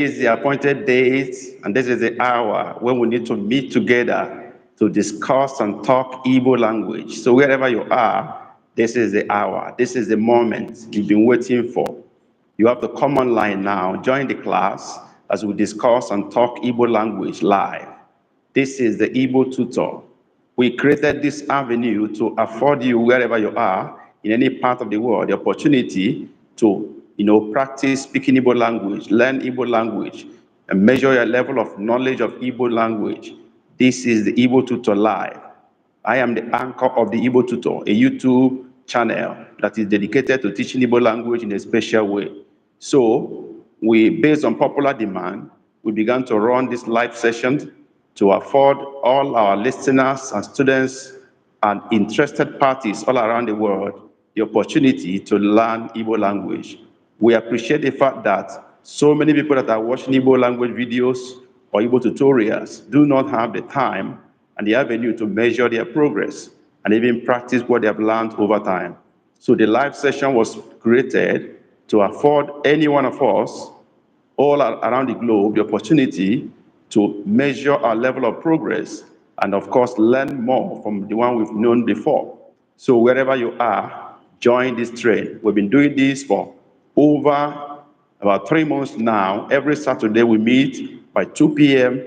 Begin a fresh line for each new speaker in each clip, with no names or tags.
is the appointed date, and this is the hour when we need to meet together to discuss and talk Igbo language. So wherever you are, this is the hour. This is the moment you've been waiting for. You have to come online now, join the class as we discuss and talk Igbo language live. This is the Igbo tutor. We created this avenue to afford you, wherever you are, in any part of the world, the opportunity to practice speaking Igbo language, learn Igbo language, and measure your level of knowledge of Igbo language. This is the Igbo Tutor Live. I am the anchor of the Igbo Tutor, a YouTube channel that is dedicated to teaching Igbo language in a special way. So, based on popular demand, we began to run this live session to afford all our listeners and students and interested parties all around the world the opportunity to learn Igbo language. We appreciate the fact that so many people that are watching Igbo language videos or Igbo tutorials do not have the time and the avenue to measure their progress and even practice what they have learned over time. So the live session was created to afford any one of us all around the globe the opportunity to measure our level of progress and, of course, learn more from the one we've known before. So wherever you are, join this train. We've been doing this for over about 3 months now. Every Saturday we meet by 2 p.m.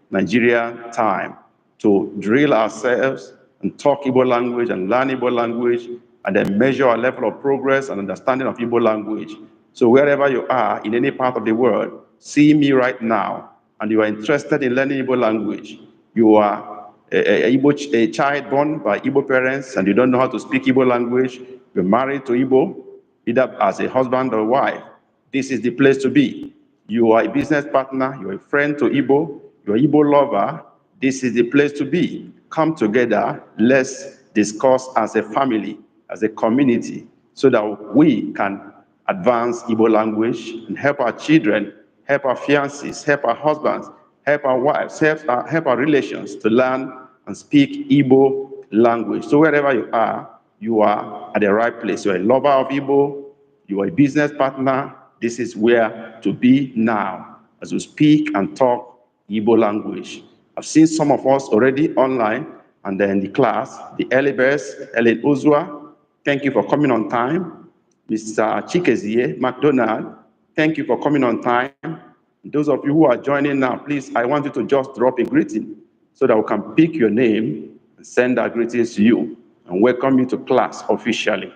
Nigeria time to drill ourselves and talk Igbo language and learn Igbo language and then measure our level of progress and understanding of Igbo language. So wherever you are in any part of the world, see me right now and you are interested in learning Igbo language. You are a child born by Igbo parents and you don't know how to speak Igbo language. You're married to Igbo, either as a husband or wife. This is the place to be. You are a business partner, you're a friend to Igbo, you're an Igbo lover. This is the place to be. Come together, let's discuss as a family, as a community, so that we can advance Igbo language and help our children, help our fiancés, help our husbands, help our wives, help our relations to learn and speak Igbo language. So wherever you are at the right place. You're a lover of Igbo, you are a business partner. This is where to be now as we speak and talk Igbo language. I've seen some of us already online and then the class, the Elibes, Ellen Uzwa, thank you for coming on time. Mr. Chikezie McDonald, thank you for coming on time. Those of you who are joining now, please, I want you to just drop a greeting so that we can pick your name and send our greetings to you and welcome you to class officially.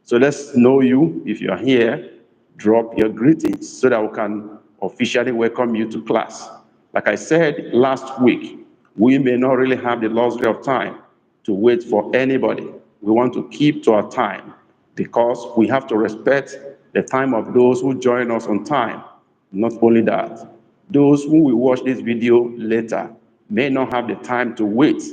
So let's know you. If you're here, drop your greetings so that we can officially welcome you to class. Like I said last week, we may not really have the luxury of time to wait for anybody. We want to keep to our time because we have to respect the time of those who join us on time. Not only that, those who will watch this video later may not have the time to wait.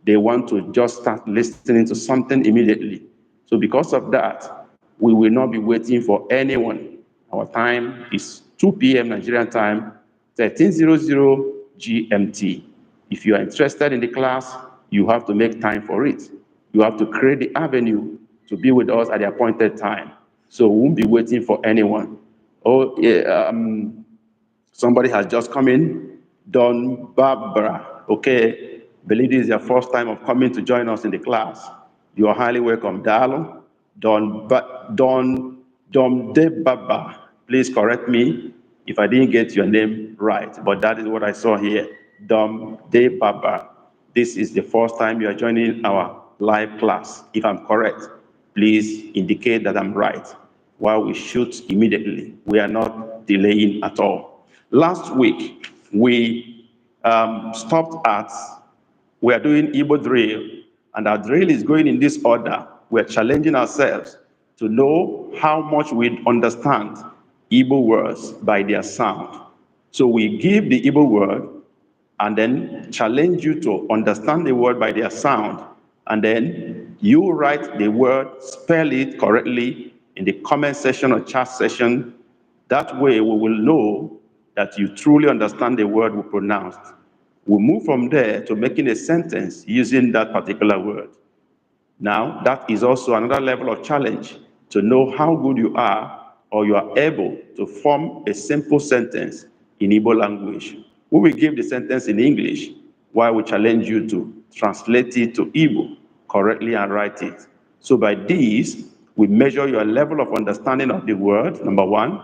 They want to just start listening to something immediately. So because of that, we will not be waiting for anyone. Our time is 2 p.m. Nigerian time, 1300 GMT. If you are interested in the class, you have to make time for it. You have to create the avenue to be with us at the appointed time. So we won't be waiting for anyone. Oh, yeah, somebody has just come in, Don Barbara. Okay, believe this is your first time of coming to join us in the class. You are highly welcome, Dalo. Don Debaba. Please correct me if I didn't get your name right, but that is what I saw here. Dom Debaba. This is the first time you are joining our live class. If I'm correct, please indicate that I'm right. While we shoot immediately, we are not delaying at all. Last week, we stopped at, we are doing Igbo drill, and our drill is going in this order. We're challenging ourselves to know how much we understand Igbo words by their sound. So we give the Igbo word and then challenge you to understand the word by their sound. And then you write the word, spell it correctly in the comment section or chat section. That way we will know that you truly understand the word we pronounced. We move from there to making a sentence using that particular word. Now, that is also another level of challenge to know how good you are or you are able to form a simple sentence in Igbo language. We will give the sentence in English, while we challenge you to translate it to Igbo correctly and write it. So by this, we measure your level of understanding of the word, number one.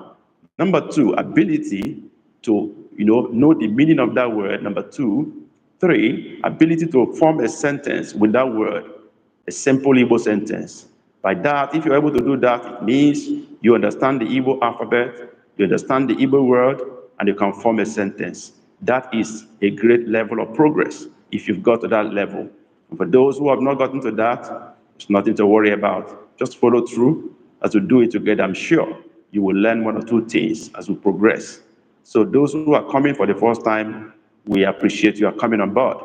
Number two, ability to know the meaning of that word. Number two. Three, ability to form a sentence with that word, a simple Igbo sentence. By that, if you're able to do that, it means you understand the Igbo alphabet, you understand the Igbo word, and you can form a sentence. That is a great level of progress if you've got to that level. And for those who have not gotten to that, it's nothing to worry about. Just follow through as we do it together. I'm sure you will learn one or two things as we progress. So those who are coming for the first time, we appreciate you are coming on board.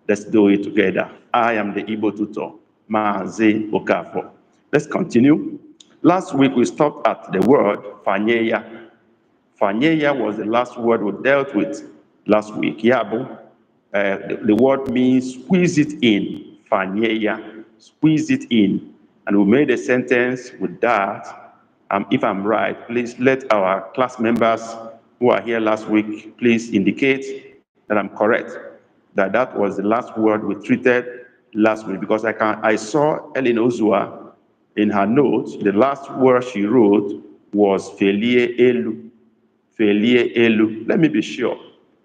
Let's do it together. I am the Igbo tutor, Maazi Okafor. Let's continue. Last week we stopped at the word fanyeya. Fanyeya was the last word we dealt with last week. Yabo, the word means squeeze it in. Fanyeya, squeeze it in. And we made a sentence with that. If I'm right, please let our class members who are here last week, please indicate that I'm correct, that was the last word we treated last week, because I saw Ellen Ozua in her notes, the last word she wrote was felie elu. Felie elu. Let me be sure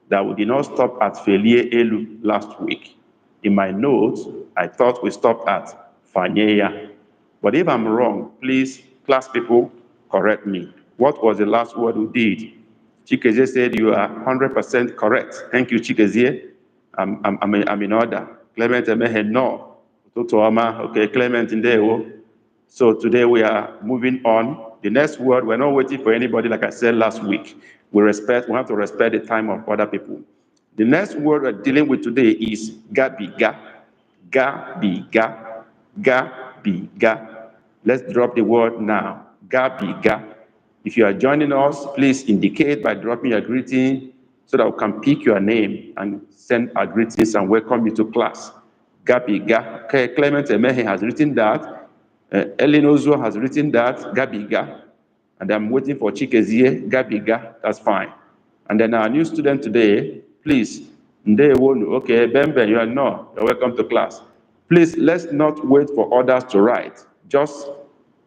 that we did not stop at felie elu last week. In my notes, I thought we stopped at fanyeya. But if I'm wrong, please, class people, correct me. What was the last word we did? Chikezie said you are 100% correct. Thank you, Chikezie. I'm in order. Clement Emehe, no. Okay, Clement Indeo. So today we are moving on. The next word, we're not waiting for anybody, like I said last week. We have to respect the time of other people. The next word we're dealing with today is gabiga. Gabiga. Gabiga. Let's drop the word now. Gabiga. If you are joining us, please indicate by dropping your greeting so that we can pick your name and send our greetings and welcome you to class. Gabiga. Okay, Clement Emehe has written that. Ellen Ozo has written that. Gabiga. And I'm waiting for Chikezie. Gabiga. That's fine. And then our new student today, please. Ndewonu. Okay, Bembe, you are no. You're welcome to class. Please, let's not wait for others to write. Just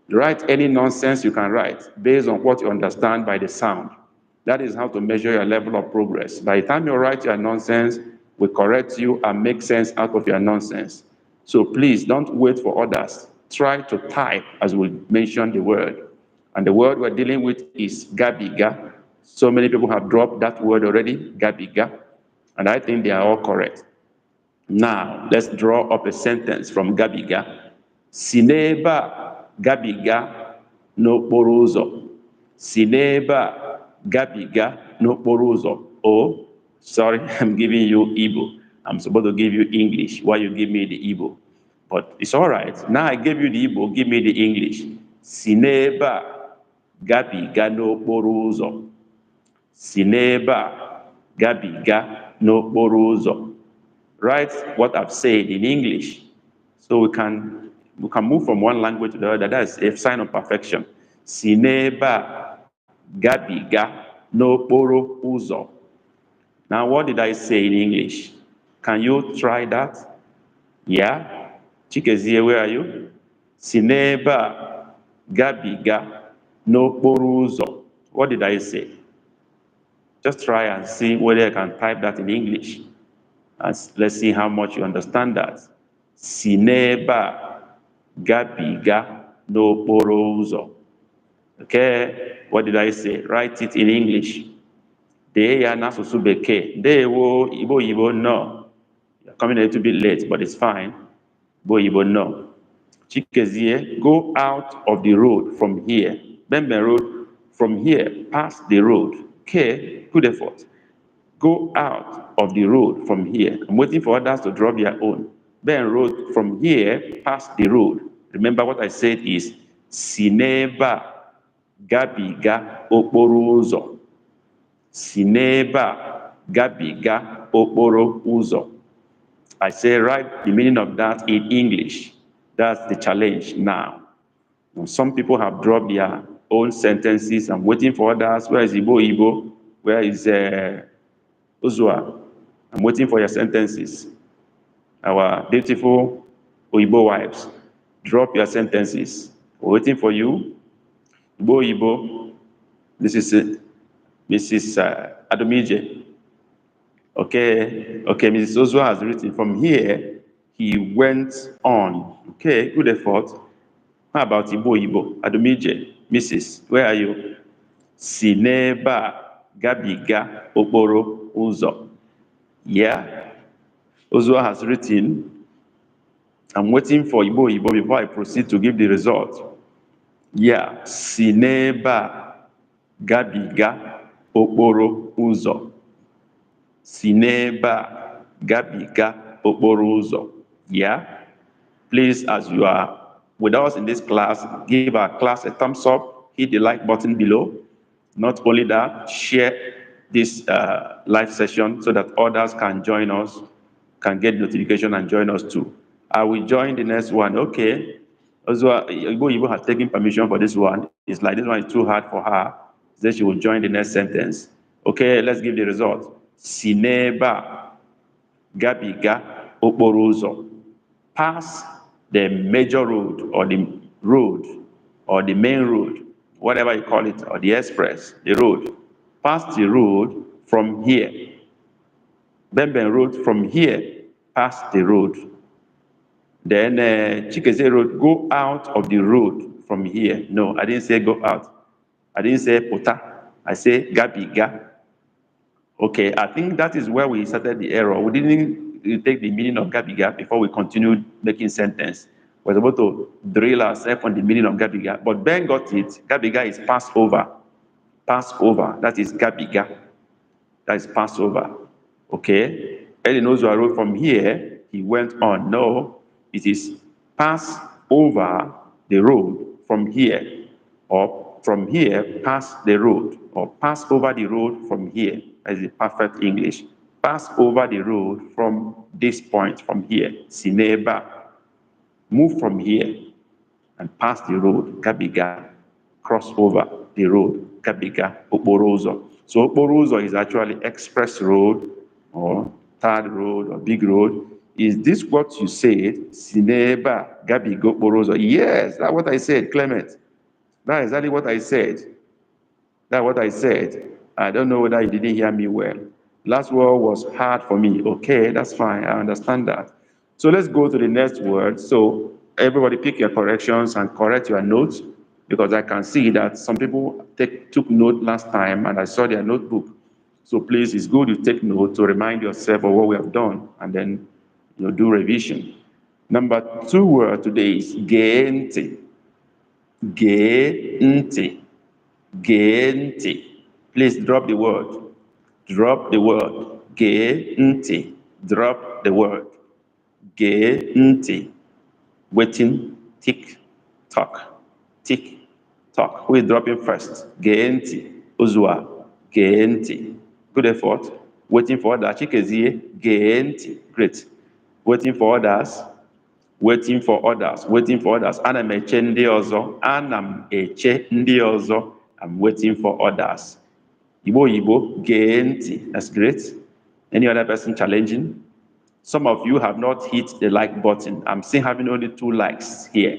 write any nonsense you can write based on what you understand by the sound. That is how to measure your level of progress. By the time you write your nonsense, we correct you and make sense out of your nonsense. So please don't wait for others. Try to type as we mention the word. And the word we're dealing with is gabiga. So many people have dropped that word already, gabiga. And I think they are all correct. Now, let's draw up a sentence from gabiga. Sineba gabiga n'okporo ụzọ. Si n'ebe a gabiga n'okporo ụzọ. Oh, sorry, I'm giving you Igbo. I'm supposed to give you English while you give me the Igbo. But it's all right. Now I gave you the Igbo, give me the English. Si n'ebe a gabiga n'okporo ụzọ. Si n'ebe a gabiga n'okporo ụzọ. Write what I've said in English so we can move from one language to the other. That's a sign of perfection. Si n'ebe a gabiga n'okporo ụzọ. Now, what did I say in English? Can you try that? Yeah? Chikezie, where are you? Si n'ebe a gabiga n'okporo ụzọ. What did I say? Just try and see whether I can type that in English. Let's see how much you understand that. Si n'ebe a gabiga n'okporo ụzọ. Okay, what did I say? Write it in English. Dee ya n'asụsụ Bekee. Ndewo, Igbo Igbo, no. You're coming a little bit late, but it's fine. Igbo Igbo, no. Chikezie, go out of the road from here. Bembe Road, from here, past the road. Okay, good effort. Go out of the road from here. I'm waiting for others to drop their own. Ben Road, from here, past the road. Remember what I said is, si n'ebe a gabiga okporo ụzọ. Si n'ebe a gabiga okporo ụzọ. I say, write the meaning of that in English. That's the challenge now. Some people have dropped their own sentences. I'm waiting for others. Where is Igbo Igbo? Where is Uzua? I'm waiting for your sentences. Our beautiful Igbo wives, drop your sentences. We're waiting for you. Igbo. This is Mrs. Adomije. Okay, Mrs. Ozua has written from here, he went on. Okay, good effort. How about Igbo? Adomije, Mrs., where are you? Si n'ebe a gabiga okporo ụzọ. Yeah, Ozua has written, I'm waiting for Igbo before I proceed to give the result. Yeah, si n'ebe a gabiga okporo ụzọ. Si n'ebe a gabiga okporo ụzọ. Yeah? Please, as you are with us in this class, give our class a thumbs up, hit the like button below. Not only that, share this live session so that others can join us, can get notification and join us too. I will join the next one. Okay. Also, Igbo has taken permission for this one. It's like this one is too hard for her. Then she will join the next sentence. Okay, let's give the result. Si n'ebe a gabiga okporo ụzọ. Pass the major road or the main road, whatever you call it, or the express, the road. Pass the road from here. Bemben Road from here, pass the road. Then Chikeze Road, go out of the road from here. No, I didn't say go out. I didn't say puta. I say gabiga. Okay, I think that is where we started the error. We didn't take the meaning of gabiga before we continued making sentence. We were about to drill ourselves on the meaning of gabiga, but Ben got it. Gabiga is pass over. Pass over. That is gabiga. That is pass over. Okay. Eli knows I wrote from here. He went on. No, it is pass over the road from here, or from here pass the road, or pass over the road from here. That is the perfect English. Pass over the road from this point, from here. Si n'ebe a. Move from here and pass the road. Gabiga. Cross over the road. Gabiga. Okporo ụzọ. So okporo ụzọ is actually express road or third road or big road. Is this what you said? Si n'ebe a gabiga okporo ụzọ. Yes, that's what I said, Clement. That's exactly what I said. That's what I said. I don't know whether you didn't hear me well. Last word was hard for me. Okay, that's fine. I understand that. So let's go to the next word. So everybody pick your corrections and correct your notes, because I can see that some people took note last time and I saw their notebook. So please, it's good you take note to remind yourself of what we have done and then do revision. Number 2 word today is gee ntị. Gee ntị. Gee ntị. Please drop the word. Drop the word. Gee ntị. Drop the word. Gee ntị. Waiting, tick, tock. Tick, tock. Who is dropping first? Gee ntị. Uzua. Gee ntị. Good effort. Waiting for others. Chikezie. Gee ntị. Great. Waiting for others. Waiting for others. Waiting for others. Ana m eche ndị ọzọ. Ana m eche ndị ọzọ. I'm waiting for others. Igbo, gee ntị. That's great. Any other person challenging? Some of you have not hit the like button. I'm still having only 2 likes here.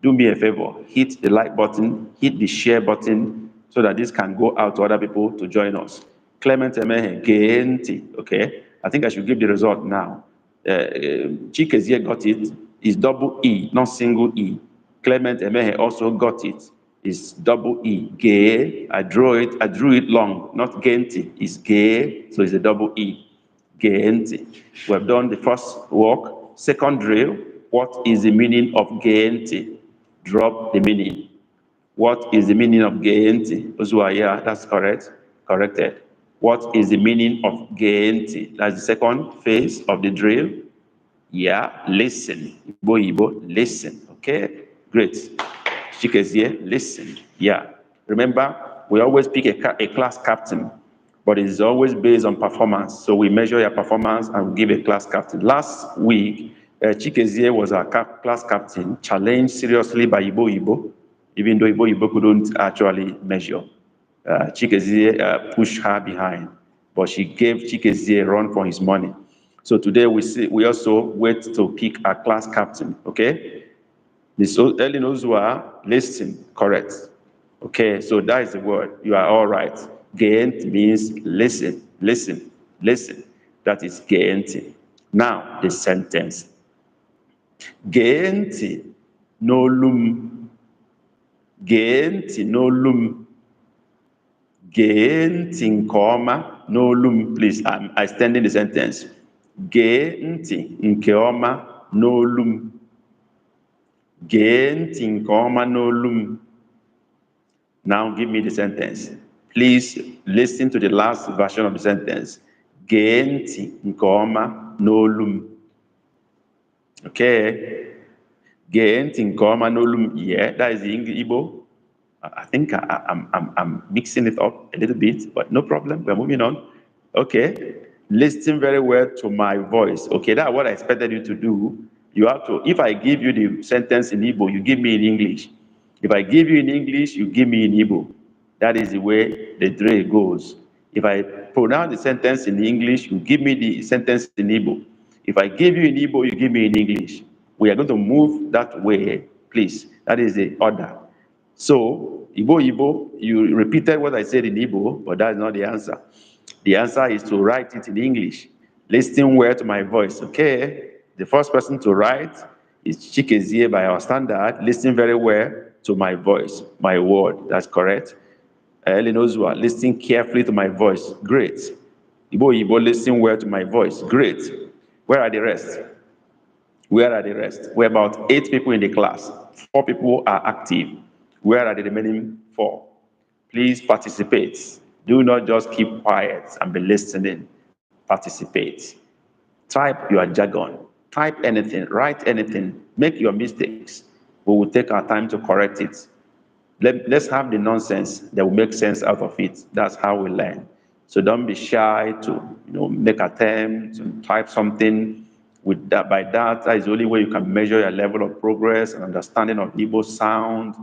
Do me a favor. Hit the like button. Hit the share button so that this can go out to other people to join us. Clement Emehe, gee ntị. Okay. I think I should give the result now. Chikezie got it. It's double E, not single E. Clement Emehe also got it. It's double E. Gee. I drew it long, not genti. It's gee, so it's a double E. Genti. We have done the first work. Second drill. What is the meaning of genti? Drop the meaning. What is the meaning of genti? Ozua, yeah, that's correct. Corrected. What is the meaning of genti? That's the second phase of the drill. Yeah, listen. Igbo, listen. Okay, great. Chikezie, listen. Yeah. Remember, we always pick a class captain, but it's always based on performance. So we measure your performance and we give a class captain. Last week, Chikezie was our class captain, challenged seriously by Igbo, even though Igbo couldn't actually measure. Chikezie pushed her behind, but she gave Chikezie a run for his money. So today we also wait to pick a class captain, okay? Miss Ellen Ozua, listen, correct. Okay, so that is the word. You are all right. Geent means listen, listen, listen. That is geenti. Now, the sentence. Geenti n'olum. Geenti n'olum. Geenti nke ọma n'olum. Please, I'm extending the sentence. Geenti nke ọma n'olum. Geenti nke ọma n'olum. Now give me the sentence. Please listen to the last version of the sentence. Geenti nke ọma n'olum. Okay. Geenti nke ọma n'olum. Yeah, that is the Igbo. I think I'm mixing it up a little bit, but no problem. We're moving on. Okay. Listen very well to my voice. Okay, that's what I expected you to do. You have to, if I give you the sentence in Igbo, you give me in English. If I give you in English, you give me in Igbo. That is the way the drill goes. If I pronounce the sentence in English, you give me the sentence in Igbo. If I give you in Igbo, you give me in English. We are going to move that way, please. That is the order. So, Igbo, you repeated what I said in Igbo, but that is not the answer. The answer is to write it in English. Listen well to my voice, okay? The first person to write is Chikezie by our standard. Listen very well to my voice, my word. That's correct. Ellen Ozua, listen carefully to my voice. Great. Igbo, listen well to my voice. Great. Where are the rest? Where are the rest? We're about 8 people in the class. 4 people are active. Where are the remaining 4? Please participate. Do not just keep quiet and be listening. Participate. Type your jargon. Type anything. Write anything. Make your mistakes. We will take our time to correct it. Let's have the nonsense that will make sense out of it. That's how we learn. So don't be shy to make attempts and type something. With that, by that is the only way you can measure your level of progress and understanding of Igbo sound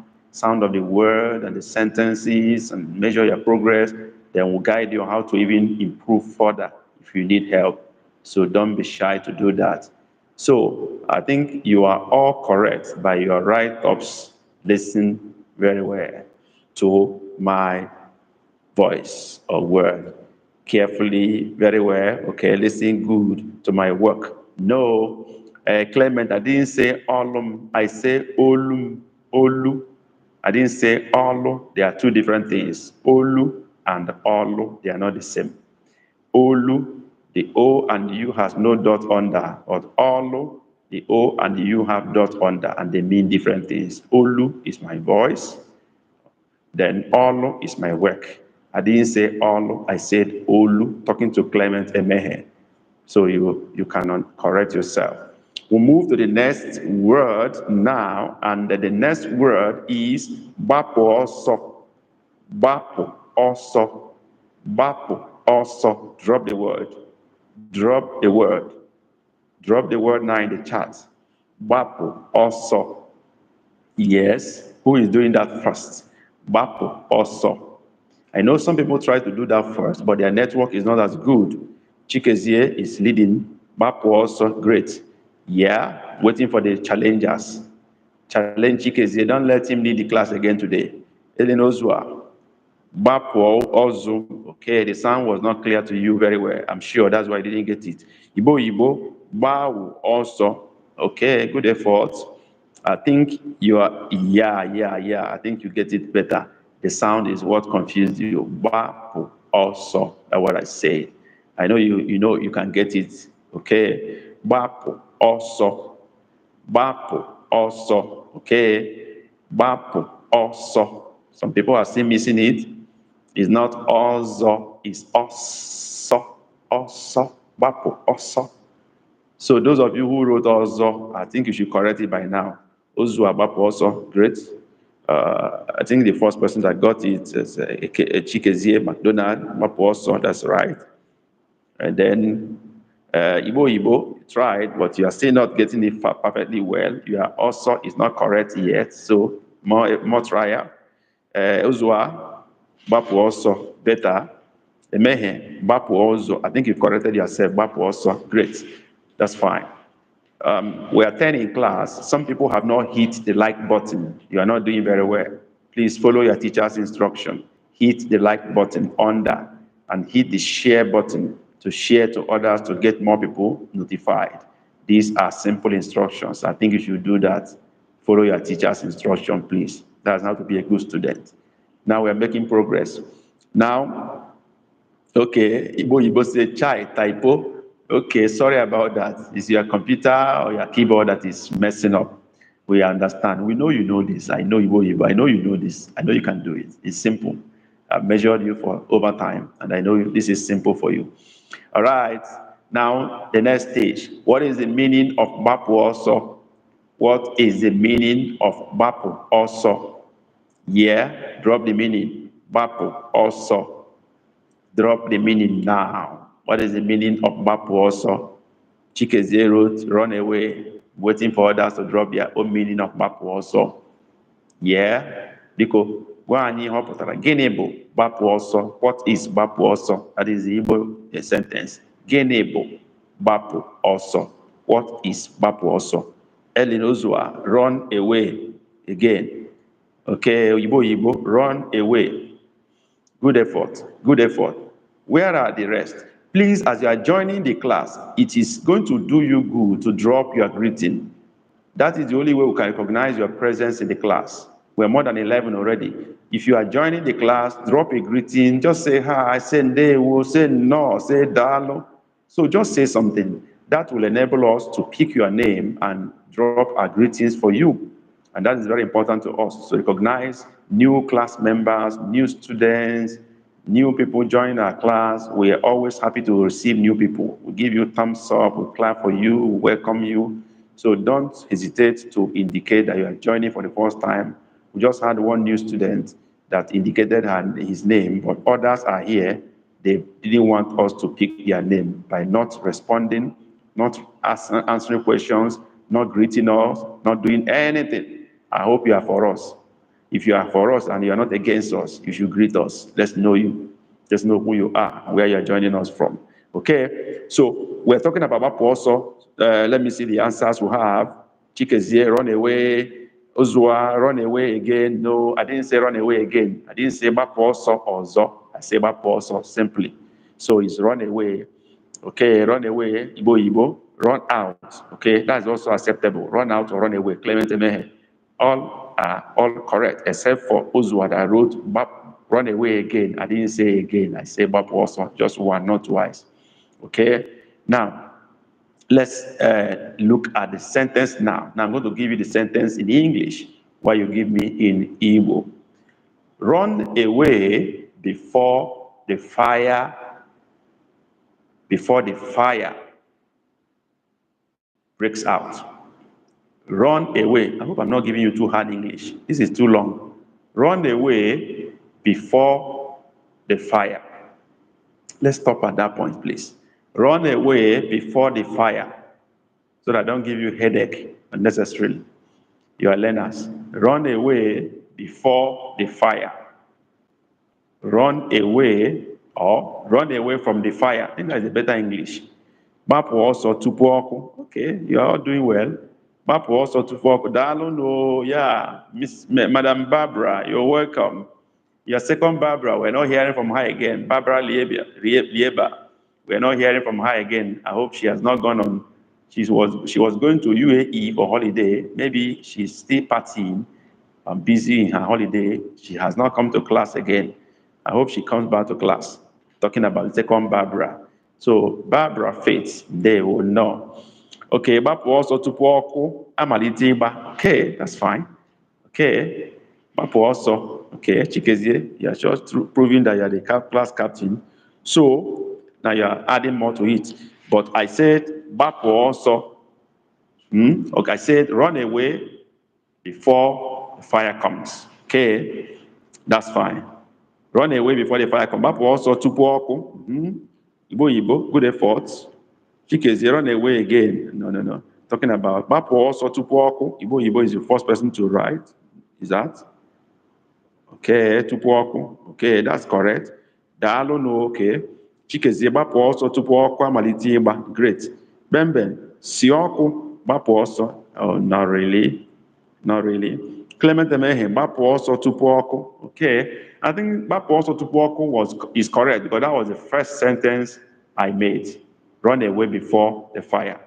of the word and the sentences, and measure your progress. Then we'll guide you on how to even improve further if you need help. So don't be shy to do that. So I think you are all correct by your write-ups. Listen very well to my voice or word. Carefully, very well. Okay, listen good to my work. No, Clement, I didn't say olum. I say olum, olu. I didn't say olu. They are 2 different things. Olu and olu, they are not the same. Olu, the O and U has no dot under. But olu, the O and the U have dot under, and they mean different things. Olu is my voice. Then olu is my work. I didn't say olu. I said olu, talking to Clement Emehe. So you cannot correct yourself. We'll move to the next word now, and the next word is bapo also. Bapo also. Bapo also. Drop the word. Drop the word. Drop the word now in the chat. Bapo also. Yes. Who is doing that first? Bapo also. I know some people try to do that first, but their network is not as good. Chikezie is leading. Bapo also great. Yeah, waiting for the challengers. Challenge Chikezie. Don't let him lead the class again today. Ellen Ozua. Bapo also. Okay, the sound was not clear to you very well. I'm sure that's why I didn't get it. Igbo. Bawu also. Okay, good effort. I think you are, yeah. I think you get it better. The sound is what confused you. Bapo also. That's what I said. I know you know you can get it. Okay. Bapo also. Bapo also. Okay. Bapo also. Some people are still missing it. It's not also, it's also. Also. Bapo also. So those of you who wrote also, I think you should correct it by now. Ozu Abapo also, great. I think the first person that got it is Chikezie McDonald, Bapo also, that's right. And then Igbo tried, but you are still not getting it perfectly well. You are also, it's not correct yet, so more trial. Ozua, Bapu also. Better. Emehe. Bapu also. I think you corrected yourself. Bapu also. Great. That's fine. We are 10 in class. Some people have not hit the like button. You are not doing very well. Please follow your teacher's instruction. Hit the like button under and hit the share button to share to others to get more people notified. These are simple instructions. I think you should do that. Follow your teacher's instruction, please. That's how to be a good student. Now we're making progress. Now, okay, Igbo say chai, typo. Okay, sorry about that. It's your computer or your keyboard that is messing up. We understand. We know you know this. I know Igbo. I know you know this. I know you can do it. It's simple. I've measured you for over time, and I know this is simple for you. All right. Now, the next stage. What is the meaning of Bapu also? What is the meaning of Bapu also? Yeah, drop the meaning. Bapu also. Drop the meaning now. What is the meaning of Bapu also? Chikezie wrote, run away, waiting for others to drop their own meaning of Bapu also. Yeah? Biko, gwa anyị ihe ọ pụtara. Gịnị bụ Bapu ọsọ? What is Bapu ọsọ? That is the Igbo sentence. Gịnị bụ Bapu ọsọ? What is Bapu ọsọ? Elin Ozua, run away again. Okay, Oyibo, run away. Good effort. Good effort. Where are the rest? Please, as you are joining the class, it is going to do you good to drop your greeting. That is the only way we can recognize your presence in the class. We're more than 11 already. If you are joining the class, drop a greeting. Just say hi, say ndewo, say no, say dalo. So just say something. That will enable us to pick your name and drop our greetings for you. And that is very important to us. So recognize new class members, new students, new people joining our class. We are always happy to receive new people. We give you thumbs up, we clap for you, we welcome you. So don't hesitate to indicate that you are joining for the first time. We just had one new student that indicated his name, but others are here. They didn't want us to pick their name by not responding, not answering questions, not greeting us, not doing anything. I hope you are for us. If you are for us and you are not against us, you should greet us. Let's know you. Let's know who you are and where you are joining us from. Okay? So we're talking about Bapu also. Let me see the answers we have. Chikezie, run away. Ozua, run away again. No, I didn't say run away again. I didn't say Bapu also or zo. I say Bapu also simply. So it's run away. Okay, run away. Igbo. Run out. Okay, that's also acceptable. Run out or run away. Clement Emehe. All are all correct, except for Ozua that wrote, run away again. I didn't say again. I say Bapu also, just one, not twice. Okay? Now, let's look at the sentence now. Now, I'm going to give you the sentence in English, while you give me in Igbo. Run away before the fire breaks out. Run away. I hope I'm not giving you too hard English. This is too long. Run away before the fire. Let's stop at that point, please. Run away before the fire so that I don't give you headache unnecessarily. You are learners. Run away before the fire. Run away or run away from the fire. I think that's a better English. Bapu also tupu ọkụ. Okay, you are all doing well. Bapu also tupu ọkụ. Daalụ no, yeah. Madam Barbara, you're welcome. Your second Barbara, we're not hearing from her again. Barbara Lieba, we're not hearing from her again. I hope she has not gone on. She was going to UAE for holiday. Maybe she's still partying and busy in her holiday. She has not come to class again. I hope she comes back to class. Talking about the second Barbara. So Barbara Faith, they will know. Okay, Bapu also tupu ọkụ amalite ịgba. Okay, that's fine. Okay, Bapu also. Okay, Chikezie, you're just proving that you're the class captain. So now you're adding more to it. But I said Bapu also. Okay, I said run away before the fire comes. Okay, that's fine. Run away before the fire comes. Bapu also tupu ọkụ. Igbo, good effort. Chikezie, run away again. No. Talking about Bapu also tupu ọkụ. Igbo is the first person to write. Is that? Okay, tupu ọkụ. Okay, that's correct. Daalụ no, okay. Chikezie gbapụ ọsọ tupu ọkụ amalite ịgba. Great. Bemben, si ọkụ gbapụ ọsọ. Oh, not really. Not really. Clement Emehe, gbapụ ọsọ tupu ọkụ. Okay, I think gbapụ ọsọ tupu ọkụ is correct because that was the first sentence I made. Run away before the fire.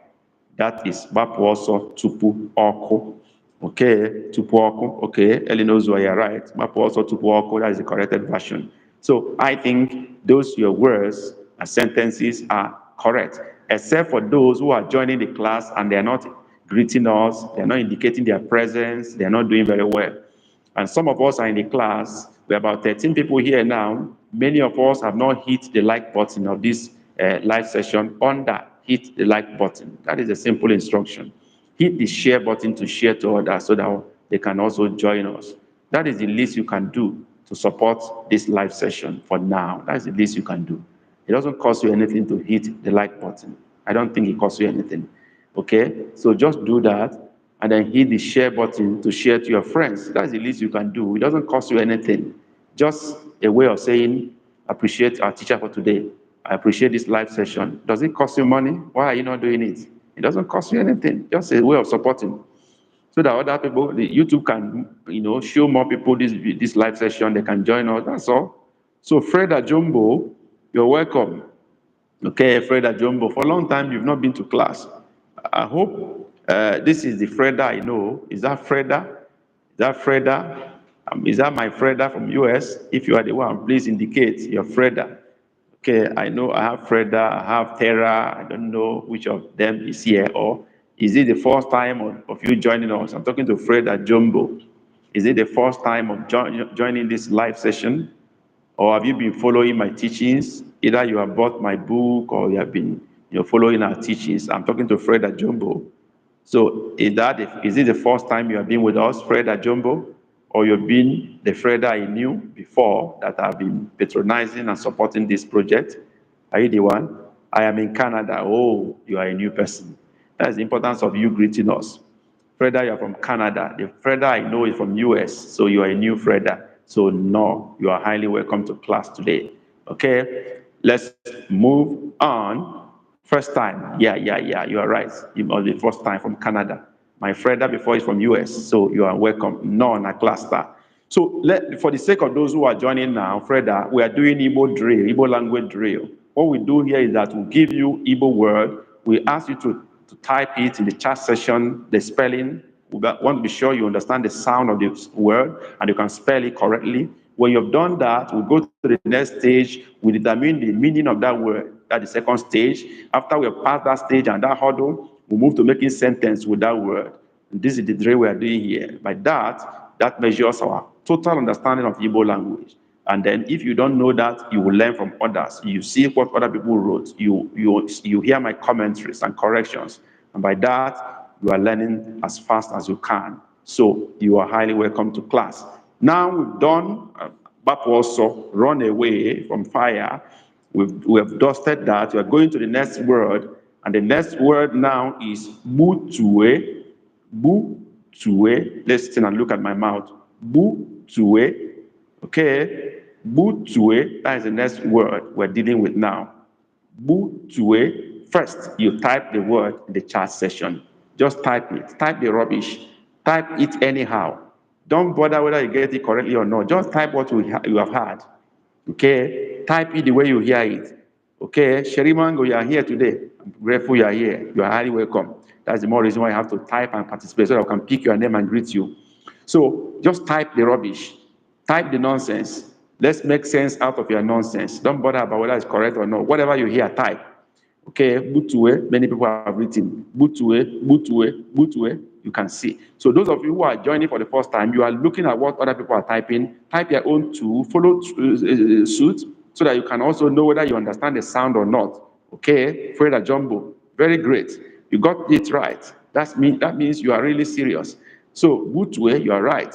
That is gbapụ ọsọ tupu ọkụ. Okay, tupu ọkụ. Okay, Elinozo, you're right. Gbapụ ọsọ tupu ọkụ, that is the corrected version. So I think those your words and sentences are correct, except for those who are joining the class and they are not greeting us, they're not indicating their presence, they're not doing very well. And some of us are in the class, we're about 13 people here now. Many of us have not hit the like button of this live session. Under, hit the like button. That is a simple instruction. Hit the share button to share to others so that they can also join us. That is the least you can do to support this live session for now. That's the least you can do. It doesn't cost you anything to hit the like button. I don't think it costs you anything. Okay? So just do that and then hit the share button to share to your friends. That's the least you can do. It doesn't cost you anything. Just a way of saying, appreciate our teacher for today. I appreciate this live session. Does it cost you money? Why are you not doing it? It doesn't cost you anything. Just a way of supporting. So that other people, the YouTube can, show more people this live session. They can join us. That's all. So Fred Ajumbo, you're welcome. Okay, Fred Ajumbo. For a long time, you've not been to class. I hope this is the Freda I know. Is that Freda? Is that Freda? Is that my Freda from US? If you are the one, please indicate your Freda. Okay, I know I have Freda, I have Tara. I don't know which of them is here, or is it the first time of you joining us? I'm talking to Freda Jumbo. Is it the first time of joining this live session? Or have you been following my teachings? Either you have bought my book or you have been following our teachings. I'm talking to Fred Ajumbo. So is it the first time you have been with us, Fred Ajumbo? Or you've been the Fred I knew before that I've been patronizing and supporting this project? Are you the one? I am in Canada. Oh, you are a new person. That's the importance of you greeting us. Freda, you're from Canada. The Freda I know is from US, so you are a new Freda. So no, you are highly welcome to class today. Okay, let's move on. First time, yeah, you are right. You must be first time from Canada. My Freda before is from US, so you are welcome. Non a cluster. So for the sake of those who are joining now, Freda, we are doing Igbo drill, Igbo language drill. What we do here is that we give you Igbo word. We ask you to type it in the chat session, the spelling. We want to be sure you understand the sound of the word and you can spell it correctly. When you've done that, we go to the next stage. We determine the meaning of that word. That's the second stage. After we have passed that stage and that hurdle, we move to making sentence with that word. And this is the drill we are doing here. By that measures our total understanding of Igbo language. And then if you don't know that, you will learn from others. You see what other people wrote. You hear my commentaries and corrections. And by that, you are learning as fast as you can. So you are highly welcome to class. Now we've done back also, run away from fire. We have dusted that. We are going to the next word. And the next word now is butue. Butue. Listen and look at my mouth. Butue. Okay. Butue. That is the next word we're dealing with now. Butue. First, you type the word in the chat session. Just type it. Type the rubbish. Type it anyhow. Don't bother whether you get it correctly or not. Just type what you have had. Okay? Type it the way you hear it. Okay? Sherimango, you are here today. I'm grateful you are here. You are highly welcome. That's the more reason why you have to type and participate so that I can pick your name and greet you. So just type the rubbish. Type the nonsense. Let's make sense out of your nonsense. Don't bother about whether it's correct or not. Whatever you hear, type. Okay, Butue, many people have written Butue, Butue, Butue, you can see. So those of you who are joining for the first time, you are looking at what other people are typing, type your own too, follow suit, so that you can also know whether you understand the sound or not. Okay, Freda Jumbo, very great. You got it right. That means you are really serious. So Butue, you are right.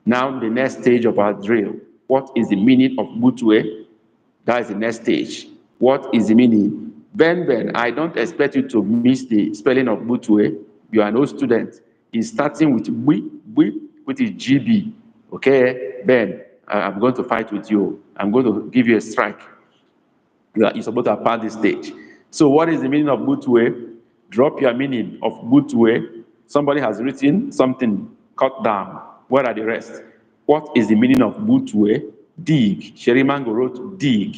Now the next stage of our drill. What is the meaning of Butue? That is the next stage. What is the meaning? Ben, I don't expect you to miss the spelling of Butue. You are no student. It's starting with B, which is GB. Okay, Ben, I'm going to fight with you. I'm going to give you a strike. You're supposed to pass this stage. So what is the meaning of butwe? Drop your meaning of butwe. Somebody has written something, cut down. Where are the rest? What is the meaning of butwe? Dig. Sherimango wrote dig.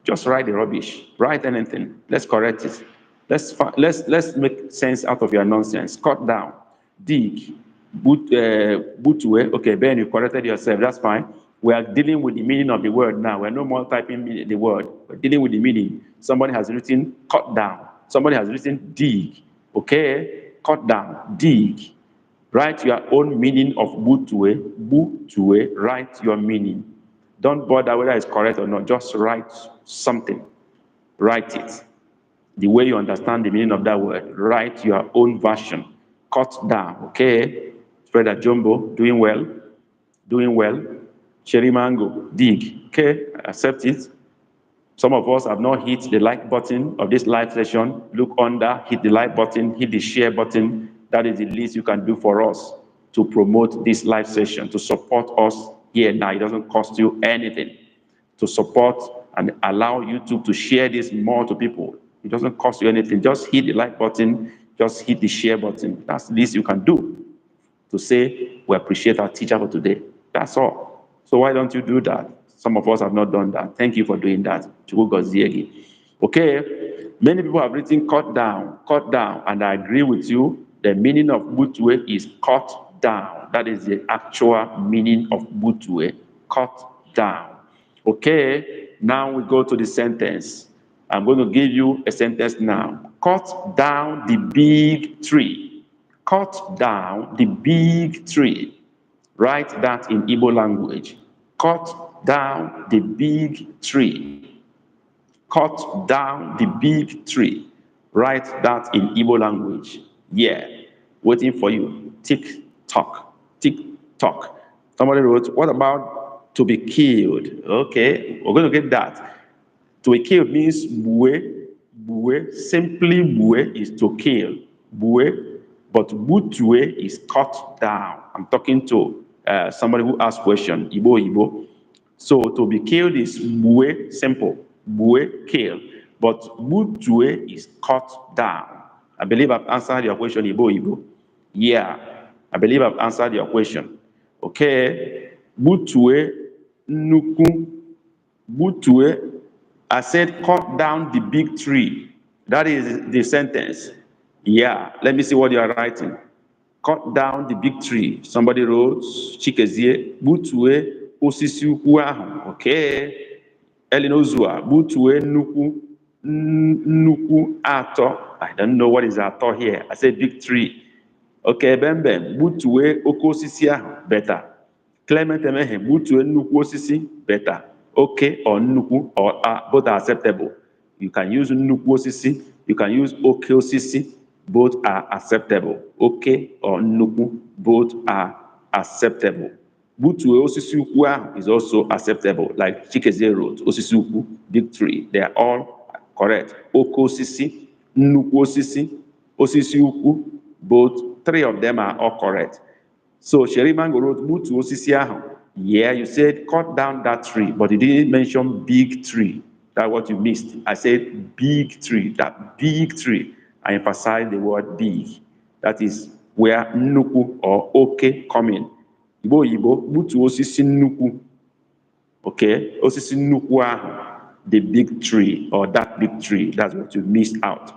Just write the rubbish. Write anything. Let's correct it. Let's make sense out of your nonsense. Cut down. Dig. Butwe. Okay, Ben, you corrected yourself. That's fine. We are dealing with the meaning of the word now. We're no more typing the word. We're dealing with the meaning. Somebody has written cut down. Somebody has written dig. Okay? Cut down. Dig. Write your own meaning of butwe. Butwe. Write your meaning. Don't bother whether it's correct or not. Just write something. Write it. The way you understand the meaning of that word. Write your own version. Cut down. Okay? Brother Jumbo, doing well. Doing well. Cherry Mango, dig. Okay, accept it. Some of us have not hit the like button of this live session. Look under, hit the like button, hit the share button. That is the least you can do for us to promote this live session, to support us here now. It doesn't cost you anything to support and allow YouTube to share this more to people. It doesn't cost you anything. Just hit the like button, just hit the share button. That's the least you can do to say, we appreciate our teacher for today. That's all. So why don't you do that? Some of us have not done that. Thank you for doing that. Okay, many people have written cut down, and I agree with you. The meaning of butwe is cut down. That is the actual meaning of butwe, cut down. Okay, now we go to the sentence. I'm going to give you a sentence now. Cut down the big tree. Cut down the big tree. Write that in Igbo language. Cut down the big tree. Cut down the big tree. Write that in Igbo language. Yeah. Waiting for you. Tick tock. Tick tock. Somebody wrote, what about to be killed? Okay, we're going to get that. To be killed means bue. Bue. Simply bue is to kill. Bue. But butue is cut down. I'm talking to somebody who asked question, Igbo. So to be killed is bue, simple. Bue, kill. But butue is cut down. I believe I've answered your question, Igbo. Yeah, I believe I've answered your question. Okay, butue, nuku, butue. I said cut down the big tree. That is the sentence. Yeah, let me see what you are writing. Cut down the big tree. Somebody wrote, Chikezie, butue osisi ukwu ahụ. Okay. Elinozua, butue nnukwu atọ. I don't know what is atọ here. I said big tree. Okay, Bembe, butue oke osisi ahụ. Better. Clement Emehe, butue nnukwu osisi. Better. Okay or nnukwu or both are acceptable. You can use nnukwu osisi. You can use oke osisi. Both are acceptable. Okay or nnukwu, both are acceptable. Butue osisi ukwu ahụ is also acceptable. Like Chikezie wrote, osisi ukwu, big tree. They are all correct. Oke osisi, nnukwu osisi, osisi ukwu, both three of them are all correct. So Sherimango wrote, butu osisi ahụ. Yeah, you said cut down that tree, but you didn't mention big tree. That's what you missed. I said big tree, that big tree. I emphasize the word big. That is where nnukwu or oke come in. Igbo, butu osisi nnukwu. Okay, osisi nnukwu ahụ, the big tree or that big tree. That's what you missed out.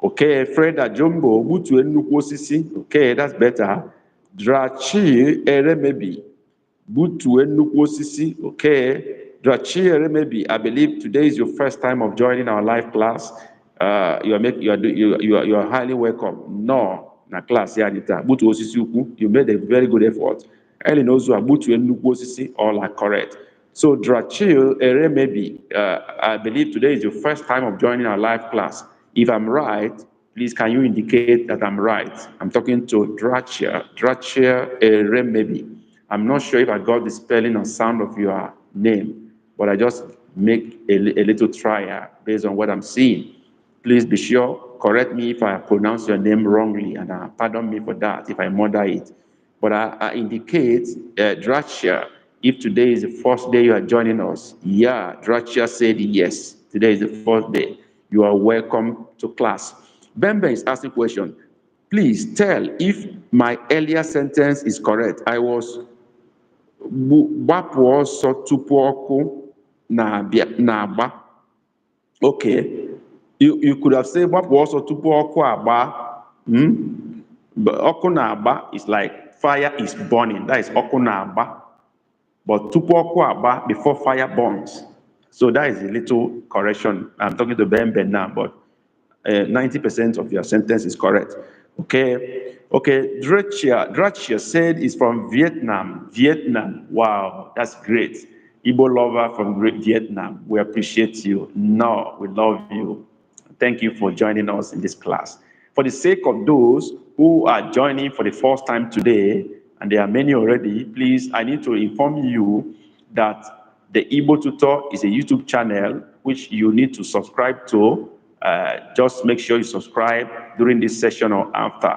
Okay, Fred Ajombo, butu nnukwu osisi. Okay, that's better. Drachi eremebi, butu nnukwu osisi. Okay, Drachi eremebi. I believe today is your first time of joining our live class. You are highly welcome. No, na class here dita. Butu osisi ukwu. You made a very good effort. Eli knows what butu nnukwu osisi. All are correct. So Drachil eremebi. I believe today is your first time of joining our live class. If I'm right, please can you indicate that I'm right? I'm talking to Drachia eremebi. I'm not sure if I got the spelling or sound of your name, but I just make a little try based on what I'm seeing. Please be sure, correct me if I pronounce your name wrongly, and pardon me for that if I murder it. But I indicate Drachia if today is the first day you are joining us. Yeah, Drachia said yes. Today is the first day. You are welcome to class. Bembe is asking question. Please tell if my earlier sentence is correct. I was gbapụ ọsọ tupu ọkụ na-agba. Okay, you could have said gbapụ ọsọ tupu ọkụ agba. But ọkụ na-agba is like fire is burning. That is ọkụ na-agba. But tupu ọkụ agba, before fire burns. So that is a little correction. I'm talking to Ben now, but 90% of your sentence is correct. Okay, Drachia said is from Vietnam. Vietnam, wow, that's great. Igbo lover from Vietnam, we appreciate you. No, we love you. Thank you for joining us in this class. For the sake of those who are joining for the first time today, and there are many already, please, I need to inform you that the Igbo Tutor is a YouTube channel which you need to subscribe to. Just make sure you subscribe during this session or after.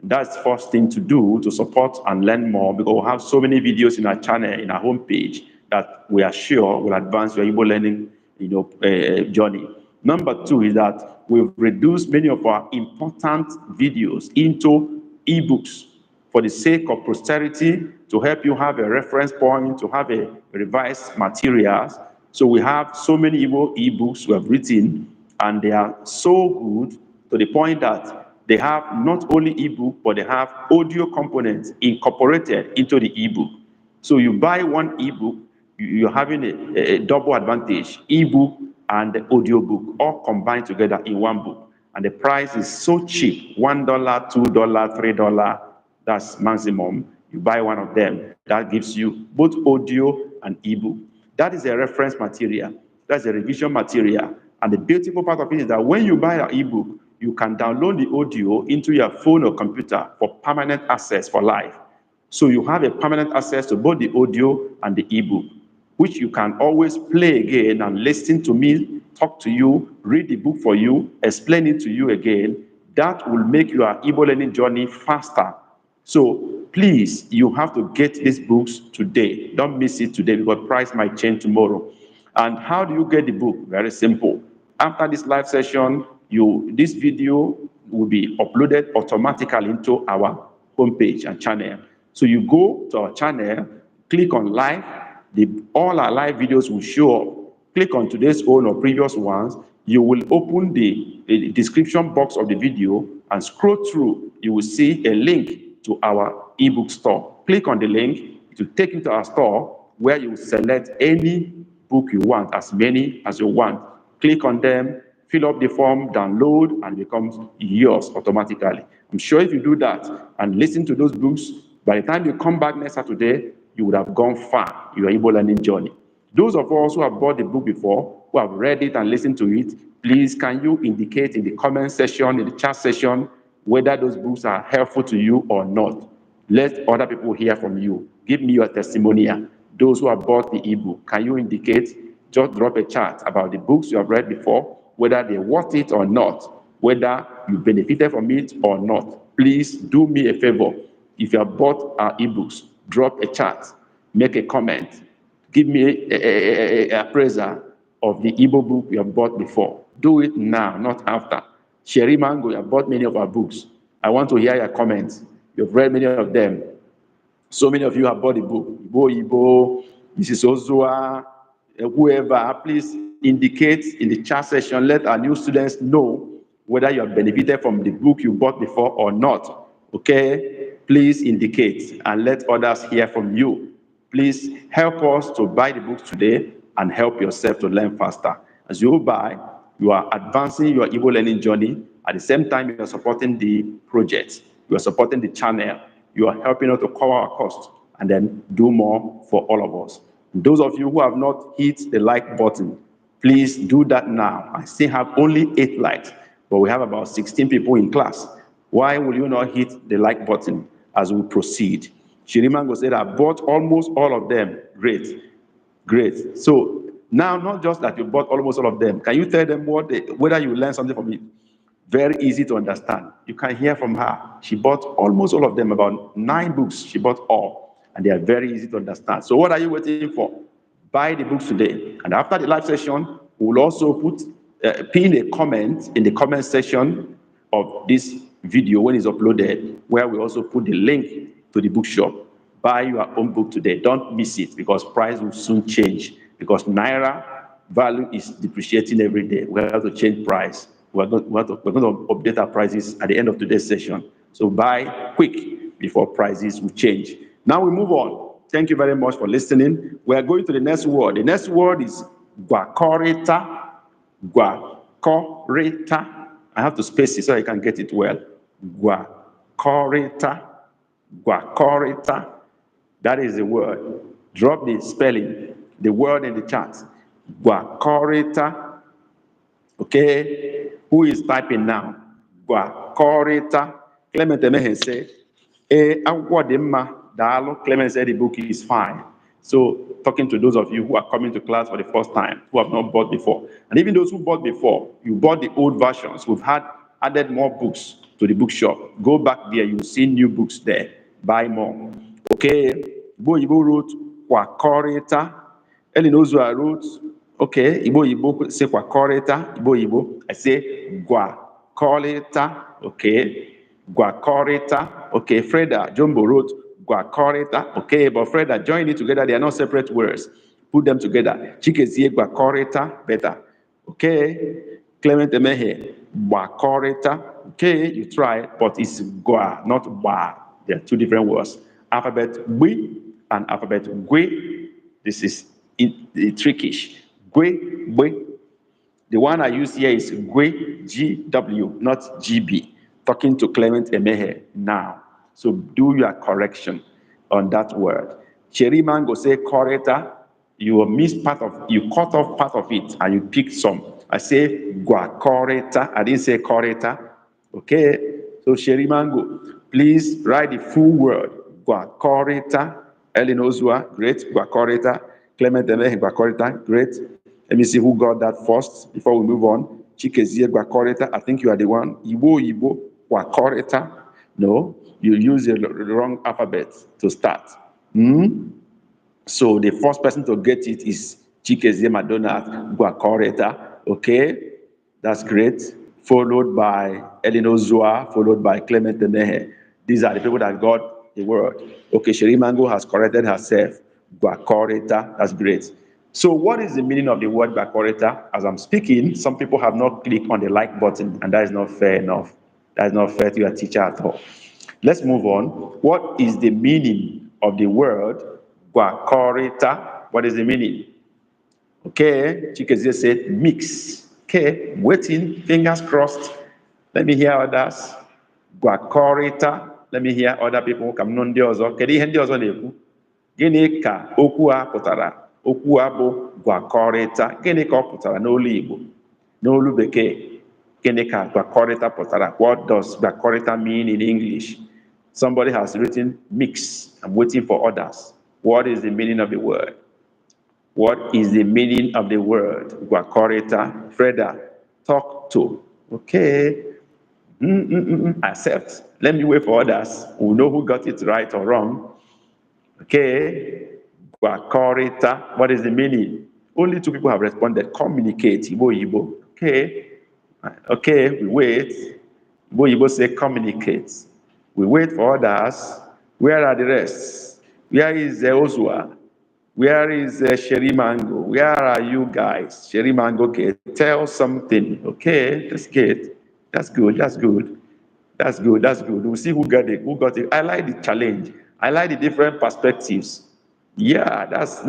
That's the first thing to do to support and learn more, because we have so many videos in our channel, in our homepage, that we are sure will advance your Igbo learning journey. Number two is that we've reduced many of our important videos into ebooks for the sake of posterity, to help you have a reference point, to have a revised materials. So we have so many Igbo ebooks we have written, and they are so good to the point that they have not only ebook, but they have audio components incorporated into the ebook. So you buy one ebook, you're having a double advantage, ebook and the audio book, all combined together in one book. And the price is so cheap, $1, $2, $3, that's maximum. You buy one of them, that gives you both audio and ebook. That is a reference material, that's a revision material. And the beautiful part of it is that when you buy an ebook, you can download the audio into your phone or computer for permanent access for life. So you have a permanent access to both the audio and the ebook, which you can always play again and listen to me, talk to you, read the book for you, explain it to you again. That will make your Igbo learning journey faster. So please, you have to get these books today. Don't miss it today, because price might change tomorrow. And how do you get the book? Very simple. After this live session, this video will be uploaded automatically into our homepage and channel. So you go to our channel, click on live, all our live videos will show up. Click on today's own or previous ones. You will open the description box of the video and scroll through. You will see a link to our ebook store. Click on the link to take you to our store, where you select any book you want, as many as you want. Click on them, fill up the form, download, and it becomes yours automatically. I'm sure if you do that and listen to those books, by the time you come back next Saturday, you would have gone far in your Igbo learning journey. Those of us who have bought the book before, who have read it and listened to it, please can you indicate in the comment section, in the chat section, whether those books are helpful to you or not. Let other people hear from you. Give me your testimonial. Those who have bought the ebook, can you indicate? Just drop a chat about the books you have read before, whether they're worth it or not, whether you benefited from it or not. Please do me a favor. If you have bought our ebooks, drop a chat, make a comment, give me a appraiser of the Igbo book you have bought before. Do it now, not after. Sherry Mango, you have bought many of our books. I want to hear your comments. You've read many of them. So many of you have bought the book. Igbo, Mrs. Ozua, whoever, please indicate in the chat session. Let our new students know whether you have benefited from the book you bought before or not. Okay? Please indicate and let others hear from you. Please help us to buy the books today and help yourself to learn faster. As you buy, you are advancing your Igbo learning journey. At the same time, you are supporting the project. You are supporting the channel. You are helping us to cover our costs and then do more for all of us. Those of you who have not hit the like button, please do that now. I still have only 8 likes, but we have about 16 people in class. Why will you not hit the like button as we proceed? Shirimango said, I bought almost all of them. Great, great. So now, not just that you bought almost all of them, can you tell them whether you learned something from it? Very easy to understand. You can hear from her. She bought almost all of them, about 9 books. She bought all. and they are very easy to understand. So what are you waiting for? Buy the books today. And after the live session, we'll also pin a comment in the comment section of this video when it's uploaded, where we also put the link to the bookshop. Buy your own book today. Don't miss it, because price will soon change, because Naira value is depreciating every day. We have to change price. We're going to update our prices at the end of today's session. So buy quick before prices will change. Now we move on. Thank you very much for listening. We are going to the next word. The next word is guacorita. Guacorita. I have to space it so I can get it well. Guacorita. Guacorita. That is the word. Drop the spelling, the word in the chat. Guacorita. Okay? Who is typing now? Guacorita. Clement Emehe said, Clement said the book is fine. So, talking to those of you who are coming to class for the first time, who have not bought before, and even those who bought before, you bought the old versions. We've added more books to the bookshop. Go back there, you'll see new books there. Buy more. Okay? Igbo wrote Kwakorita. Elinozua wrote, okay, Igbo say Kwakorita. Igbo, I say Gwakorita. Okay? Guacorita. Okay, Freda Jumbo wrote Guacorita. Okay, but Freda, join it together. They are not separate words. Put them together. Chikezie Guacorita, better. Okay, Clement Emehe, Guacorita. Okay, you try, but it's Gua, not Ba. They are two different words. Alphabet Gui and alphabet Gui. This is trickish. Gui. The one I use here is Gui, GW, not GB. Talking to Clement Emehe now. So do your correction on that word. Cherry Mango say corita. You cut off part of it and you pick some. I say guacorita. I didn't say corita. Okay. So Cherry Mango, please write the full word. Guacorita. Elinozua, great. Guacorita. Clement Emehe, guacorita, great. Let me see who got that first before we move on. Chikezie Guacorita. I think you are the one. Igbo. Guacorita. No, you use the wrong alphabet to start. So the first person to get it is Chikezie Madonna Guacorita. Okay, that's great. Followed by Elinozua, followed by Clement Emehe. These are the people that got the word. Okay, Sherry Mango has corrected herself. Guacorita, that's great. So what is the meaning of the word Guacorita? As I'm speaking, some people have not clicked on the like button, and that is not fair enough. That is not fair to your teacher at all. Let's move on. What is the meaning of the word Guacorita? What is the meaning? Okay, Chikezie said mix. Okay, waiting, fingers crossed. Let me hear others. Guacorita. Let me hear other people. Kamnondi ozo. Kedu ihe ndị ọzọ na-ekwu? Gịnị ka okwu a pụtara? Okwu a bụ Guacorita. Gịnị ka ọ pụtara n'olu Igbo? N'olu Bekee? Gịnị ka Guacorita pụtara? What does Guacorita mean in English? Somebody has written mix. I'm waiting for others. What is the meaning of the word? What is the meaning of the word Guacorita? Freda, talk to. Okay. Accept. Let me wait for others who know who got it right or wrong. Okay. Guacorita. What is the meaning? Only two people have responded. Communicate. Igbo. Okay. Okay, we wait. Igbo say communicate. We wait for others. Where are the rest? Where is Ozua? Where is Sherry Mango? Where are you guys? Sherry Mango, okay, tell something. Okay, that's good. That's good. That's good. That's good. That's good. We'll see who got it. Who got it? I like the challenge. I like the different perspectives. Yeah, that's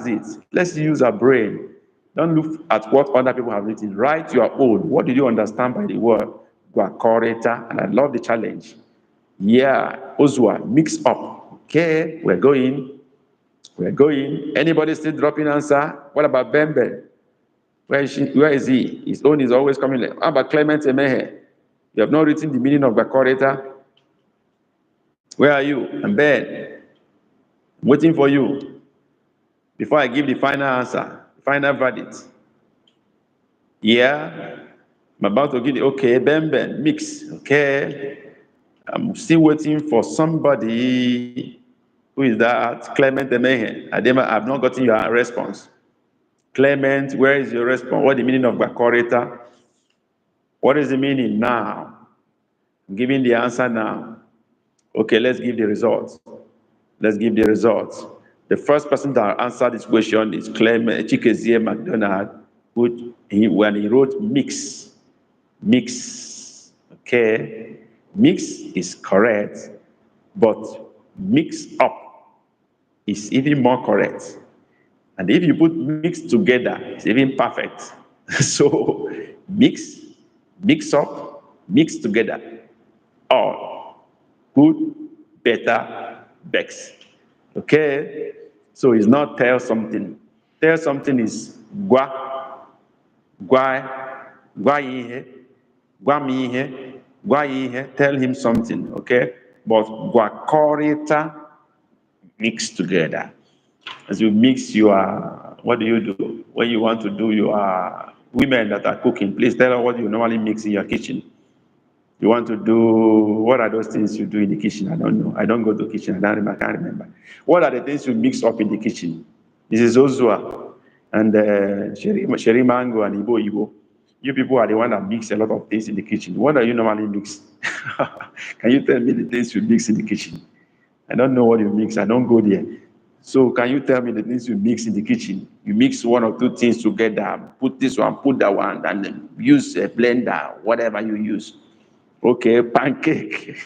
it. Let's use our brain. Don't look at what other people have written. Write your own. What did you understand by the word Guacorita? And I love the challenge. Yeah, Ozua, mix up. Okay, we're going. Anybody still dropping answer? What about Bembe? Where is he? His own is always coming. How about Clement Emehe? You have not written the meaning of Guacorita. Where are you? And Ben, I'm waiting for you. Before I give the final answer, final verdict. Yeah, I'm about to give it. Okay, Ben, mix. Okay, I'm still waiting for somebody. Who is that? Clement Emehe. Adema, I've not gotten your response. Clement, where is your response? What is the meaning of Bakorita? What is the meaning now? I'm giving the answer now. Okay, let's give the results. Let's give the results. The first person that answered this question is Clement Chikezie McDonald, when he wrote mix. Mix. Okay. Mix is correct, but mix up is even more correct. And if you put mix together, it's even perfect. So mix up, mix together. All good, better, best. Okay? So it's not tell something. Tell something is gwa ihe, gwa ihe, tell him something, okay? But gwakorita, mix together. As you mix what do you do? When you want to do your women that are cooking, please tell her what you normally mix in your kitchen. You want to do, what are those things you do in the kitchen? I don't know. I don't go to the kitchen. I can't remember. What are the things you mix up in the kitchen? This is Ozua and Sherry Mango and Igbo. You people are the one that mix a lot of things in the kitchen. What do you normally mix? Can you tell me the things you mix in the kitchen? I don't know what you mix. I don't go there. So can you tell me the things you mix in the kitchen? You mix one or two things together, put this one, put that one, and then use a blender, whatever you use. Okay, pancake.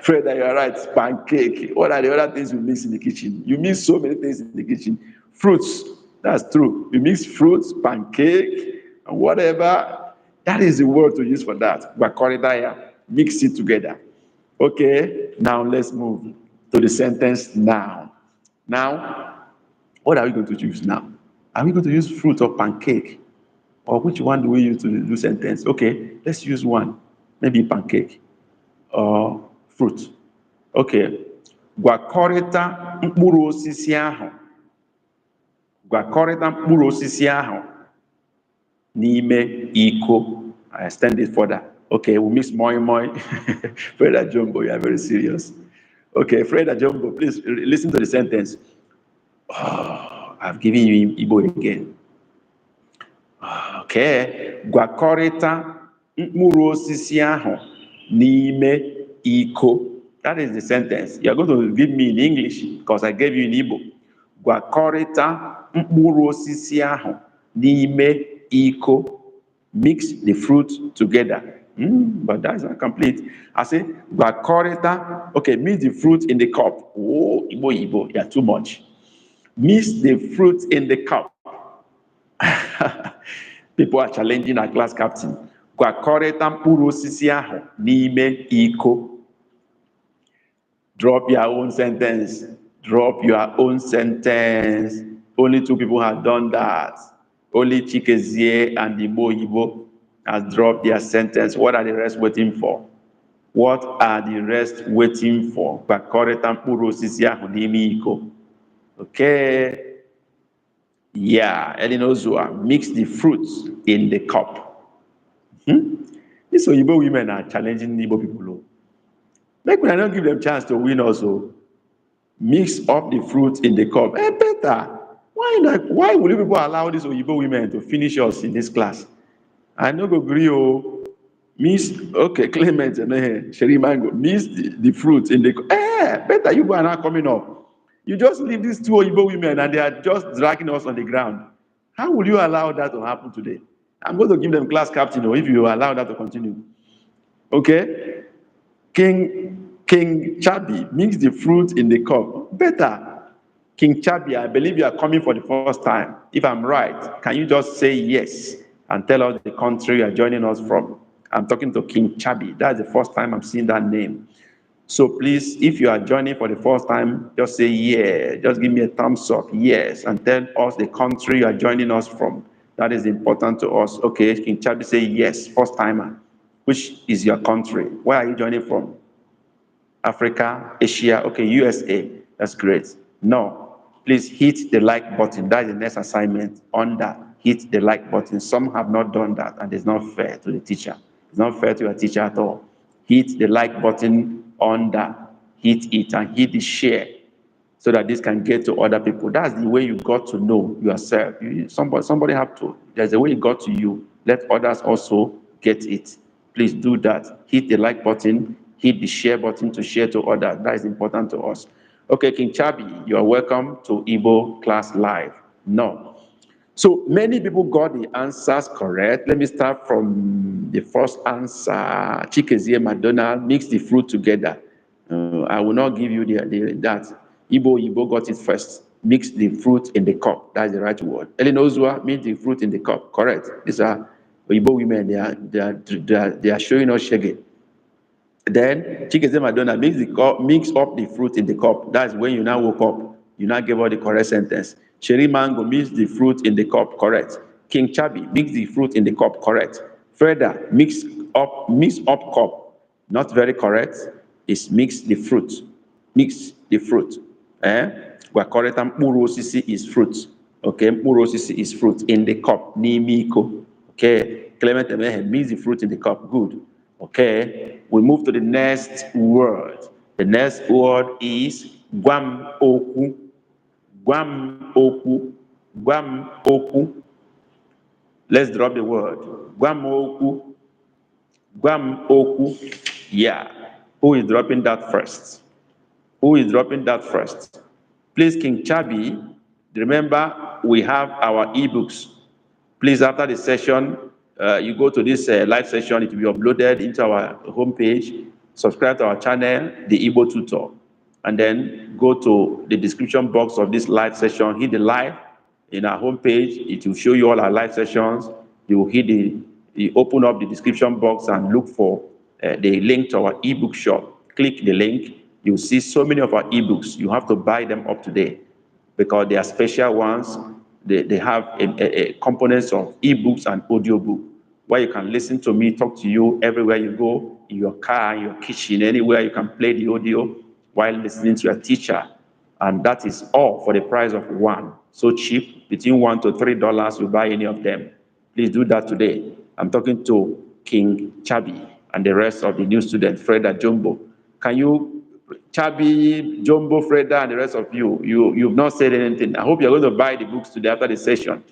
Fred, you are right. Pancake. What are the other things you mix in the kitchen? You mix so many things in the kitchen. Fruits. That's true. You mix fruits, pancake, and whatever. That is the word to use for that. Bakoridaya. Mix it together. Okay, now let's move to the sentence now. Now, what are we going to use now? Are we going to use fruit or pancake? Or which one do we use to do sentence? Okay, let's use one. Maybe pancake or fruit. Okay. Gwakọrịta mkpụrụ osisi ahụ. Gwakọrịta mkpụrụ osisi ahụ n'ime iko. I extend it further. Okay, we mix moi moi. Freda Jumbo, you are very serious. Okay, Freda Jumbo, please listen to the sentence. Oh, I've given you Igbo again. Okay. Gwakọrịta mkpụrụ osisi ahụ n'ime iko. That is the sentence. You are going to give me in English because I gave you in Igbo. Gwakọrịta mkpụrụ osisi ahụ n'ime iko. Mix the fruit together. But that is not complete. I say, gwakọrịta, okay, mix the fruit in the cup. Oh, Igbo, you are too much. Mix the fruit in the cup. People are challenging our class captain. Gwakọrịta mkpụrụ osisi ahụ n'ime iko. Drop your own sentence. Drop your own sentence. Only two people have done that. Only Chikezie and Igbo has dropped their sentence. What are the rest waiting for? What are the rest waiting for? Gwakọrịta mkpụrụ osisi ahụ n'ime iko. Okay. Yeah, Elinozua, mix the fruits in the cup. These Igbo women are challenging Igbo people. Make me not give them chance to win also. Mix up the fruit in the cup. Better. Why will you people allow these Igbo women to finish us in this class? I know go agree. Okay, Clement and Sherry Mango, mix the fruit in the cup. Better you go and not coming up. You just leave these two Igbo women and they are just dragging us on the ground. How will you allow that to happen today? I'm going to give them class captain if you allow that to continue. Okay? King Chabi, mix the fruit in the cup. Better. King Chabi, I believe you are coming for the first time. If I'm right, can you just say yes and tell us the country you are joining us from? I'm talking to King Chabi. That's the first time I'm seeing that name. So please, if you are joining for the first time, just say yeah. Just give me a thumbs up, yes, and tell us the country you are joining us from. That is important to us. Okay, King Chabi say yes, first timer. Which is your country? Where are you joining from? Africa, Asia, okay, USA. That's great. No, please hit the like button. That is the next assignment. On that, hit the like button. Some have not done that, and it's not fair to the teacher. It's not fair to your teacher at all. Hit the like button on that. Hit it and hit the share. so that this can get to other people. That's the way you got to know yourself. Somebody have to, there's a way it got to you. Let others also get it. Please do that. Hit the like button, hit the share button to share to others. That is important to us. Okay, King Chabi, you are welcome to Igbo class live. No. So many people got the answers correct. Let me start from the first answer. Chikezie Madonna, mix the fruit together. I will not give you that. Igbo got it first. Mix the fruit in the cup. That's the right word. Elinozua, mix the fruit in the cup. Correct. These are Igbo women. They are showing us shege. Then Chikezie Madonna, mix up the fruit in the cup. That's when you now woke up. You now gave out the correct sentence. Cherry Mango, mix the fruit in the cup. Correct. King Chabi, mix the fruit in the cup. Correct. Freda, mix up cup. Not very correct. Is mix the fruit. Mix the fruit. We're correct. Mkpụrụ osisi is fruit. Okay. Mkpụrụ osisi is fruit in the cup. N'ime iko. Okay. Clement Emehe, mix the fruit in the cup. Good. Okay, we move to the next word. The next word is Gwam Oku. Gwam Oku. Gwam Oku. Let's drop the word. Gwam Oku. Gwam Oku. Yeah. Who is dropping that first? Who is dropping that first? Please, King Chabi, remember we have our ebooks. Please, after the session, you go to this live session, it will be uploaded into our homepage, subscribe to our channel, the Igbo Tutor, and then go to the description box of this live session, hit the live in our homepage, it will show you all our live sessions. You will hit you open up the description box and look for the link to our ebook shop. Click the link, you'll see so many of our ebooks. You have to buy them up today because they are special ones. They have a components of ebooks and audiobook where you can listen to me, talk to you everywhere you go, in your car, in your kitchen, anywhere you can play the audio while listening to your teacher. And that is all for the price of one. So cheap, between $1 to $3, you buy any of them. Please do that today. I'm talking to King Chabi and the rest of the new students, Freda Jumbo. Can you Chabi, Jumbo, Freda, and the rest of you've not said anything. I hope you're going to buy the books today after the session.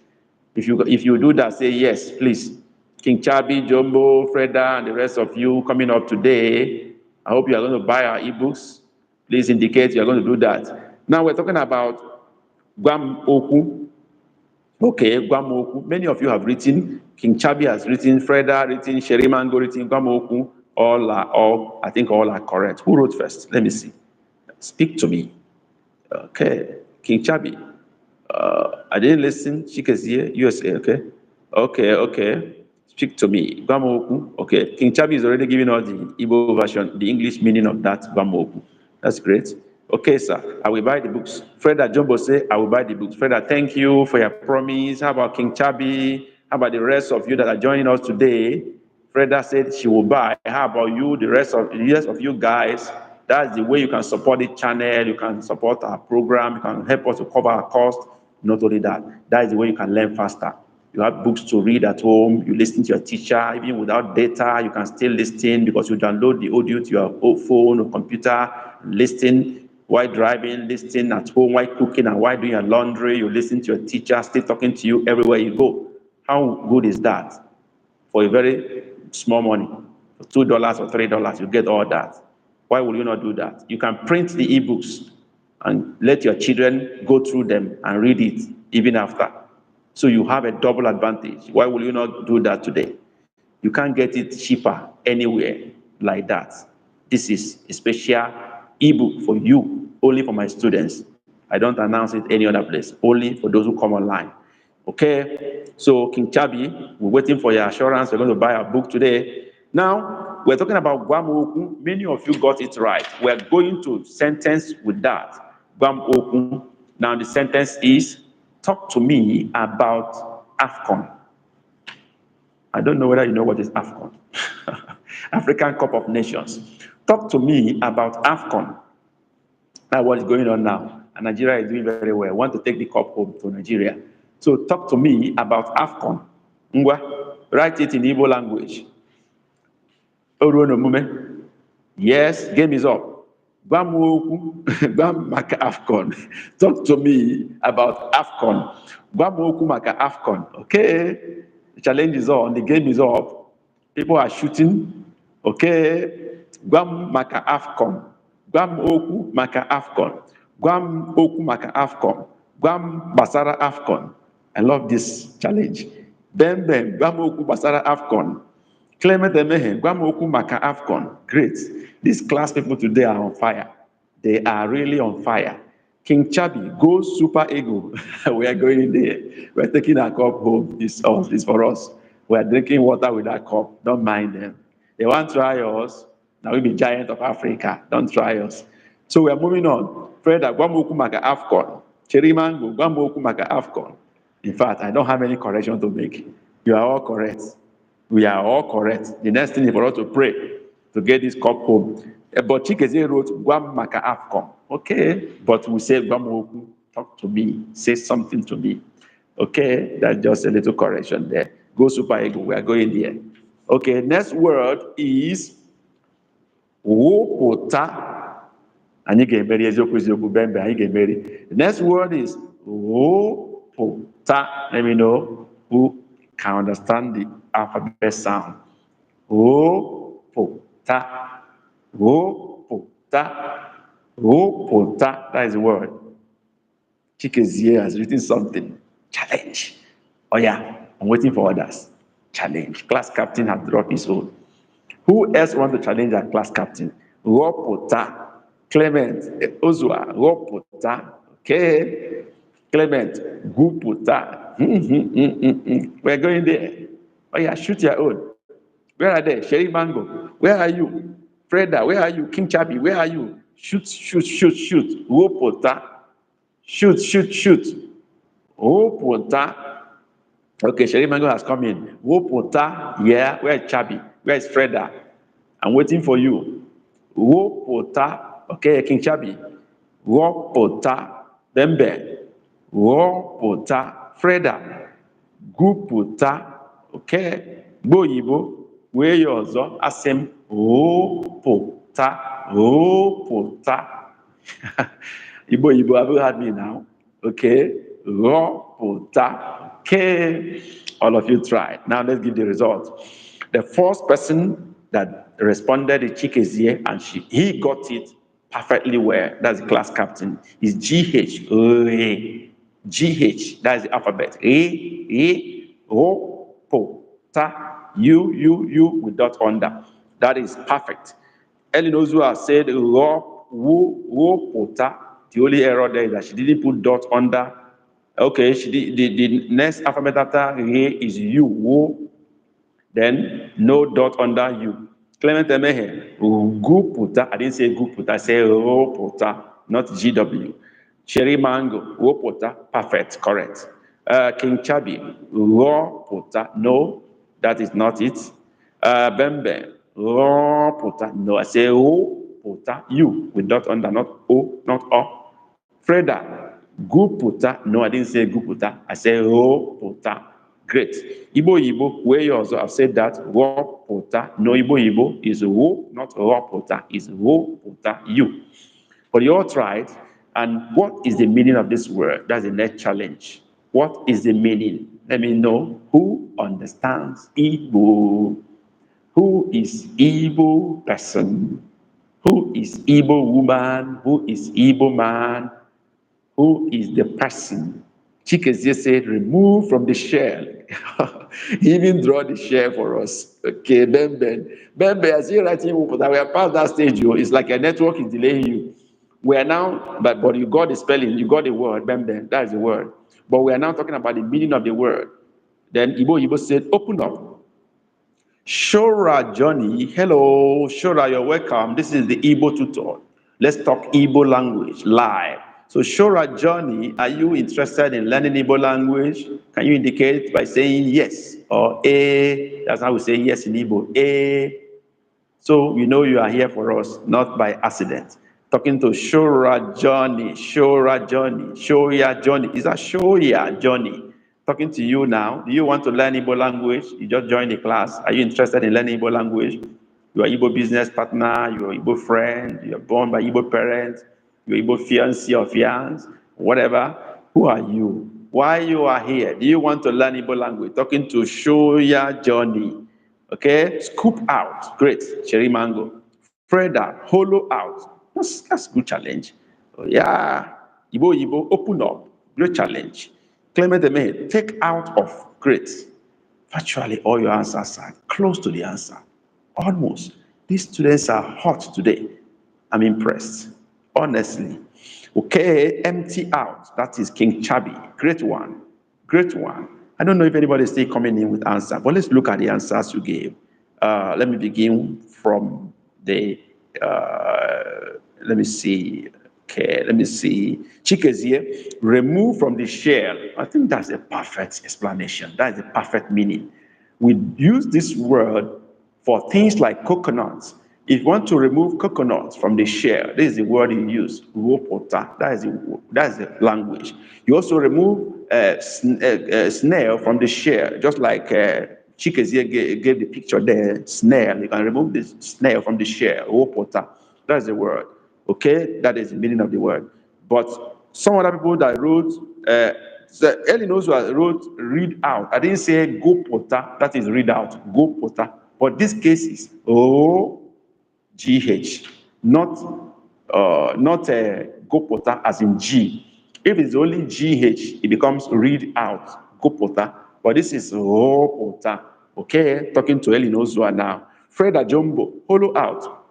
If you do that, say yes, please. King Chabi, Jumbo, Freda, and the rest of you coming up today, I hope you are going to buy our ebooks. Please indicate you are going to do that. Now we're talking about Gwam Oku. Okay, Gwam Oku. Many of you have written. King Chabi has written, Freda written, Sherry Mango written, Gwam Oku. I think all are correct. Who wrote first? Let me see. Speak to me. Okay, King Chabi. I didn't listen. Chikezie, USA. Okay. Speak to me. Gwamoku. Okay. King Chabi is already giving us the Igbo version, the English meaning of that Gwamoku. That's great. Okay, sir. I will buy the books. Freda Jumbo say, I will buy the books. Freda, thank you for your promise. How about King Chabi? How about the rest of you that are joining us today? Freda said she will buy. How about you, the rest of you guys? That's the way you can support the channel, you can support our program, you can help us to cover our cost. Not only that, that is the way you can learn faster. You have books to read at home, you listen to your teacher, even without data, you can still listen because you download the audio to your phone or computer, listen while driving, listen at home, while cooking, and while doing your laundry, you listen to your teacher, still talking to you everywhere you go. How good is that? For a very small money, for $2 or $3, you get all that. Why will you not do that? You can print the ebooks and let your children go through them and read it even after. So you have a double advantage. Why will you not do that today? You can't get it cheaper anywhere like that. This is a special ebook for you, only for my students. I don't announce it any other place, only for those who come online. Okay, so King Chabi, we're waiting for your assurance. We're going to buy our book today. Now, we're talking about Gwamoku. Many of you got it right. We're going to sentence with that. Gwamoku. Now, the sentence is, talk to me about AFCON. I don't know whether you know what is AFCON. African Cup of Nations. Talk to me about AFCON. Now, what is going on now? And Nigeria is doing very well. I want to take the cup home to Nigeria. So talk to me about AFCON. Ngwa, write it in Igbo language. Yes, game is up. Gwa m okwu, gwa m maka AFCON. Talk to me about AFCON. Gwa m okwu maka AFCON. Okay, the challenge is on, the game is up. People are shooting. Okay, gwa m maka AFCON. Gwa m okwu maka AFCON. Gwa m okwu maka AFCON. Gwa m gbasara AFCON. I love this challenge. Ben, gwa m okwu gbasara AFCON. Clement Emehe, gwa m okwu maka AFCON. Great. These class people today are on fire. They are really on fire. King Chabi, go Super Eagle. We are going there. We are taking our cup home. It's for us. We are drinking water with that cup. Don't mind them. They want to try us. Now we'll be giant of Africa. Don't try us. So we are moving on. Freda, gwa m okwu maka AFCON. Cherry Mango, gwa m okwu maka AFCON. In fact, I don't have any correction to make. You are all correct. We are all correct. The next thing is for us to pray to get this cup home. But Chikezie wrote, Gwam Maka AFCON. Okay, but we say, Gwam Oku, talk to me, say something to me. Okay, that's just a little correction there. Go Super Eagle, we are going there. Okay, next word is Wopota. Anyị ga-emeri eziokwu eziokwu bembe, anyị ga-emeri. The next word is Wopota. Let me know who can understand the alphabet sound. Wopota. Wopota. Wopota. That is the word. Chikezie has written something. Challenge. Oh yeah, I'm waiting for others. Challenge. Class captain has dropped his own. Who else want to challenge our class captain? Wopota. Clement. Ozua. Wopota. Okay. Clement. Gupota. We're going there. Oh yeah, shoot your own. Where are they? Sherry Mango. Where are you? Freda, where are you? King Chabi, where are you? Shoot, shoot, shoot, shoot. Wopota. Shoot, shoot, shoot. Wopota. Okay, Sherry Mango has come in. Wopota. Yeah, where is Chabi? Where is Freda? I'm waiting for you. Wopota. Okay, King Chabi. Wopota. Bembe. Wopota. Freda. Gupota. Okay. Boyibo. Where you also ask him, Wopota. Wopota. Igbo, have you heard me now? Okay. Wopota. Okay. All of you try. Now let's give the result. The first person that responded is Chikezie, and he got it perfectly well. That's the class captain. Is GH. GH. That is the alphabet. O, Po, Ta, U with dot under. That is perfect. Elinozua said Ro, Wo, Po, Ta. The only error there is that she didn't put dot under. Okay, she did, the next alphabet after Re is U, Wo. Then no dot under U. Clement Emehe, Guputa. I didn't say Guputa, I said Ropota, not GW. Cherry Mango, Ropota, perfect, correct. King Chabi, Ropota, no, that is not it. Bembe, Ropota, no, I say Ropota, U, with dot under, not O, not O. Freda, Guputa, no, I didn't say Guputa, I say Ropota. Great. Igbo, where you also have said that, Wopota, no Igbo is Wo, not Wopota, is Wopota, you. But you all tried, and what is the meaning of this word? That's the next challenge. What is the meaning? Let me know who understands Igbo. Who is Igbo person? Who is Igbo woman? Who is Igbo man? Who is the person? Chikezie said, remove from the shell. He even draw the shell for us. Okay, Bembe, as you writing, we are past that stage. It's like a network is delaying you. We are now, but you got the spelling, you got the word, Bembe, that is the word. But we are now talking about the meaning of the word. Then Igbo said, open up. Shora Johnny, hello, Shora, you're welcome. This is the Igbo tutor. Let's talk Igbo language live. So Shora Johnny, are you interested in learning Igbo language? Can you indicate by saying yes or A? That's how we say yes in Igbo, A. So we know you are here for us, not by accident. Talking to Shora Johnny, Shora Johnny, Shoya Johnny. Is that Shoya Johnny? Talking to you now. Do you want to learn Igbo language? You just joined the class. Are you interested in learning Igbo language? Your Igbo business partner, your Igbo friend, you're born by Igbo parents, your Igbo fiancé or fiance, whatever. Who are you? Why you are here? Do you want to learn Igbo language? Talking to Shoya Johnny. Okay, scoop out. Great. Cherry mango. Freda, hollow out. That's good challenge. Oh, yeah. Igbo, open up. Great challenge. Clement Emehe, take out of. Great. Virtually all your answers are close to the answer. Almost. These students are hot today. I'm impressed. Honestly. Okay, empty out. That is King Chubby. Great one. Great one. I don't know if anybody is still coming in with answer, but let's look at the answers you gave. Let me begin from the, let me see. Okay, let me see. Chikezie, remove from the shell. I think that's a perfect explanation. That is a perfect meaning. We use this word for things like coconuts. If you want to remove coconuts from the shell, this is the word you use, ropota. That is the language. You also remove snail from the shell, just like Chikezie gave the picture there, snail. You can remove the snail from the shell, ropota. That's the word. Okay, that is the meaning of the word. But some other people that wrote, Ellie knows what wrote read out. I didn't say go potter, that is read out, go potter. But this case is O-G-H, not go potter as in G. If it's only G-H, it becomes read out, go potter. But this is O potter. Okay, talking to Ellie knows what now. Freda Jumbo, hollow out,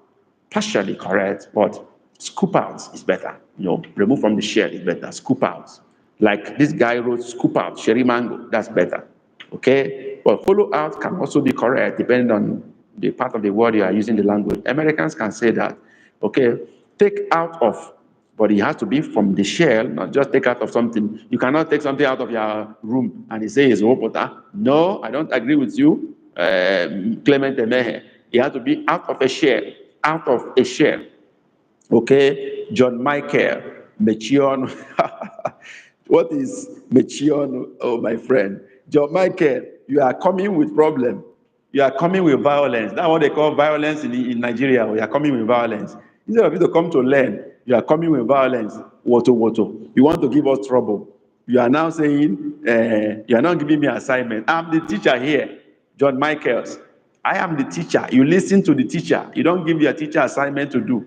partially correct, but scoop out is better. Remove from the shell is better. Scoop out. Like this guy wrote scoop out, cherry mango, that's better. Okay? But follow out can also be correct depending on the part of the word you are using the language. Americans can say that. Okay? Take out of, but it has to be from the shell, not just take out of something. You cannot take something out of your room and say it's water. No, I don't agree with you, Clement Emehe. It has to be out of a shell, out of a shell. Okay, John Michael, Mechion. What is Mechion? Oh, my friend. John Michael, you are coming with problem. You are coming with violence. That's what they call violence in Nigeria. We are coming with violence. Instead of you to come to learn, you are coming with violence. Woto, woto. You want to give us trouble. You are now saying, you are not giving me assignment. I'm the teacher here, John Michaels. I am the teacher. You listen to the teacher. You don't give your teacher assignment to do.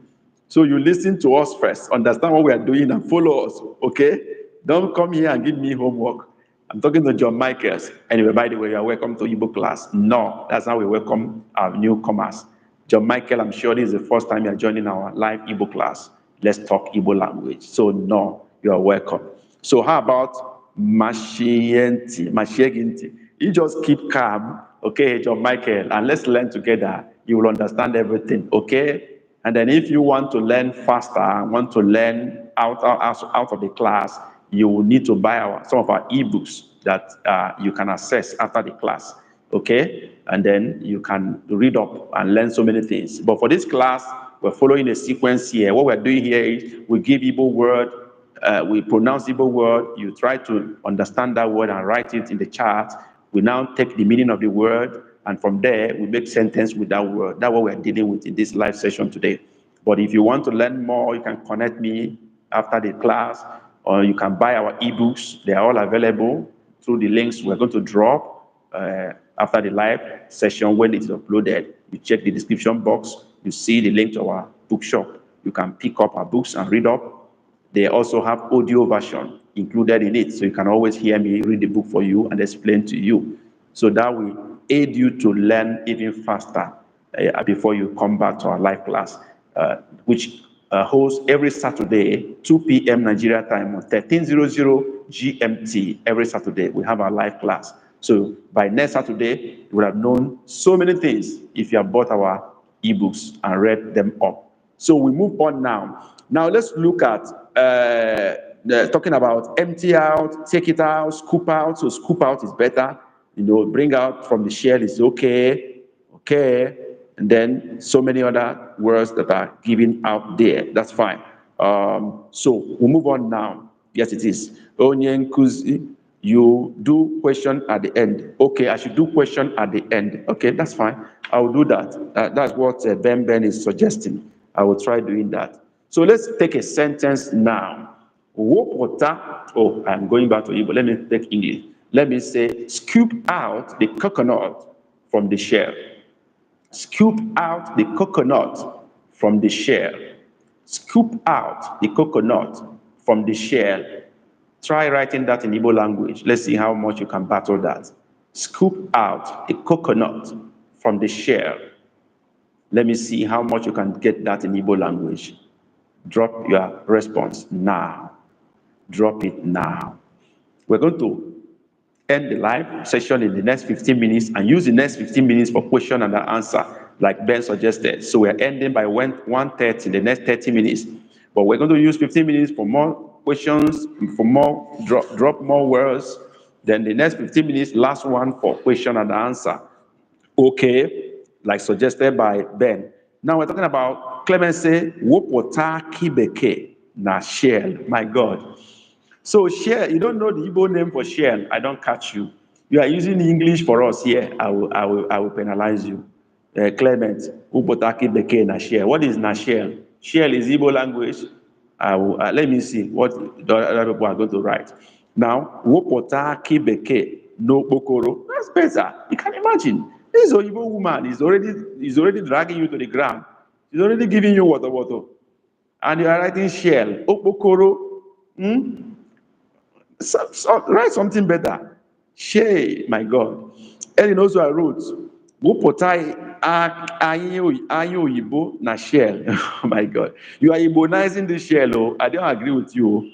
So you listen to us first, understand what we are doing and follow us, okay? Don't come here and give me homework. I'm talking to John Michaels. Anyway, by the way, you are welcome to Igbo class. No, that's how we welcome our newcomers. John Michael, I'm sure this is the first time you're joining our live Igbo class. Let's talk Igbo language. So no, you are welcome. So how about Mashienti? You just keep calm, okay, John Michael, and let's learn together. You will understand everything, okay? And then if you want to learn faster and want to learn out of the class, you will need to buy some of our ebooks that you can access after the class, okay? And then you can read up and learn so many things. But for this class, we're following a sequence here. What we're doing here is we give Igbo word, we pronounce Igbo word, you try to understand that word and write it in the chart. We now take the meaning of the word, and from there, we make sentence with that word. That's what we're dealing with in this live session today. But if you want to learn more, you can connect me after the class, or you can buy our ebooks. They are all available through the links we're going to drop after the live session. When it is uploaded, you check the description box, you see the link to our bookshop. You can pick up our books and read up. They also have audio version included in it, so you can always hear me read the book for you and explain to you. So that will aid you to learn even faster before you come back to our live class, which holds every Saturday, 2 p.m. Nigeria time, 1300 GMT. Every Saturday, we have our live class. So by next Saturday, you would have known so many things if you have bought our ebooks and read them up. So we move on now. Now let's look at talking about empty out, take it out, scoop out. So scoop out is better. Bring out from the shell is okay, okay. And then so many other words that are given out there. That's fine. So we'll move on now. Yes, it is. Onye nkuzi, you do question at the end. Okay, I should do question at the end. Okay, that's fine. I will do that. That's what Ben is suggesting. I will try doing that. So let's take a sentence now. Wopota. Oh, I'm going back to Igbo. Let me take English. Let me say, scoop out the coconut from the shell. Scoop out the coconut from the shell. Scoop out the coconut from the shell. Try writing that in Igbo language. Let's see how much you can battle that. Scoop out the coconut from the shell. Let me see how much you can get that in Igbo language. Drop your response now. Drop it now. We're going to end the live session in the next 15 minutes and use the next 15 minutes for question and answer, like Ben suggested. So we're ending by 1:30, the next 30 minutes. But we're going to use 15 minutes for more questions, for more drop more words. Then the next 15 minutes, last one for question and answer. Okay, like suggested by Ben. Now we're talking about clemency, wopota kibeke na shell. My God. So shell, you don't know the Igbo name for shell, I don't catch you. You are using English for us here, I will penalize you. Clement, Ubotaki Beke na shell. What is na shell? Shell is Igbo language. Let me see what the other people are going to write. Now, Wopotaki Beke no Bokoro. That's better. You can imagine. This Igbo woman is already dragging you to the ground. She's already giving you water. And you are writing shell. Okpokoro. So write something better. Shey, my God. Ellen also I wrote, Wopota Ayin Oyibo na shell. Oh my God. You are Ibonizing the shell. Oh, I don't agree with you.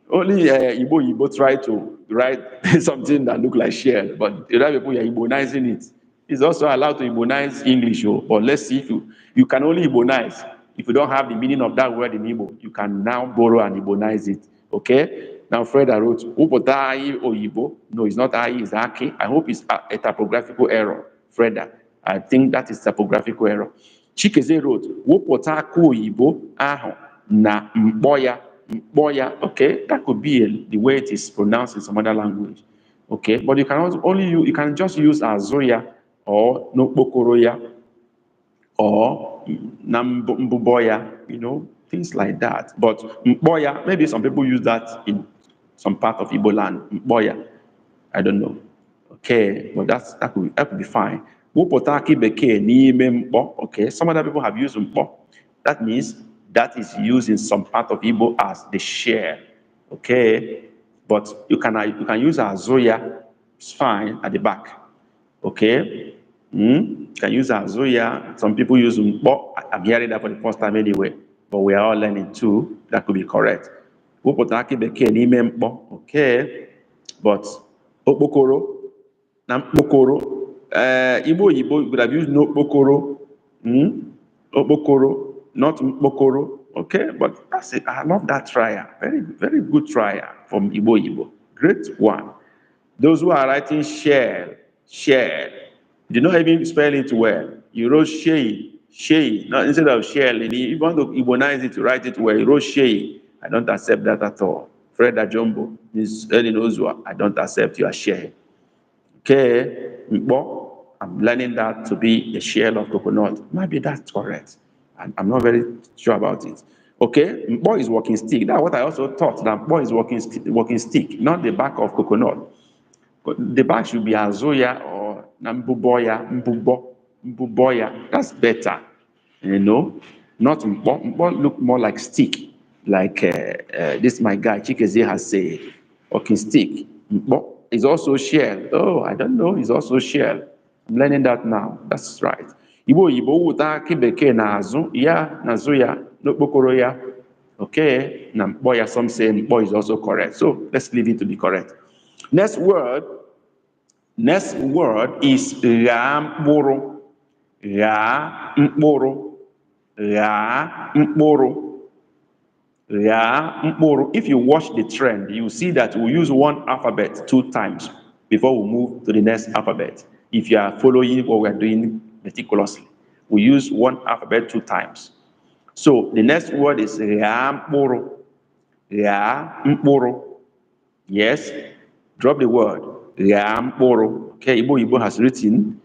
Only Igbo try to write something that look like shell, but the other people you are Ibonizing it. It's also allowed to Ibonize English, but let's see if you can only Ibonize. If you don't have the meaning of that word in Igbo, you can now borrow and Ibonize it. Okay? Now, Fred wrote, Upotai Oyibo. No, it's not I, it's Aki. I hope it's a typographical error. Freda, I think that is typographical error. Chikeze wrote, Wopotaku Oyibo Aho na Mboya. Mboya. Okay, that could be the way it is pronounced in some other language. Okay, but you can also you can just use Azoya or Nokbokoroya or Nambuboya, things like that. But Mboya, maybe some people use that in some part of Igbo land. Mboya, I don't know. Okay, but that could be fine. Wupotaki beke n'ime mkpo. Okay, some other people have used mkpo. That means that is used in some part of Igbo as the share. Okay, but you can use Azoya. It's fine at the back. Okay. You can use Azoya. Some people use Mpo. I'm hearing that for the first time anyway, but we are all learning too. That could be correct. Wopotaki beke n'ime mkpo. Okay, but Okpokoro, na Mkpokoro. Igbo could have used no Okpokoro. Okpokoro, not Mkpokoro. Okay, but that's it. I love that trial. Very, very good trial from Igbo. Great one. Those who are writing share. You don't even spell it well. You wrote shay, not instead of shell. You want to Ibonize it to write it well. You wrote shay. I don't accept that at all. Fred Ajombo is Ellen Ozua. I don't accept your share. Okay, I'm learning that to be a shell of coconut. Maybe that's correct. I'm not very sure about it. Okay, Mpo is walking stick. That's what I also thought. That Mpo is walking stick, not the back of coconut. The back should be Azoya or Mbuboya. That's better, Not Mbo look more like stick, like this my guy Chikeze has said. Walking stick. Mbo is also shell. Oh, I don't know. It's also shell. I'm learning that now. That's right. Igbo wuta kibeke na azu ya na Zoya n'okpokoro ya. Okay, na Mboya. Some say Mbo is also correct. So let's leave it to be correct. Next word is gha mkpụrụ. Gha mkpụrụ. Gha mkpụrụ. Gha mkpụrụ. If you watch the trend, you see that we use one alphabet 2 times before we move to the next alphabet. If you are following what we are doing meticulously, we use one alphabet 2 times. So the next word is gha mkpụrụ. Gha mkpụrụ. Yes. Drop the word. Mkpụrụ. Okay, Igbo has written.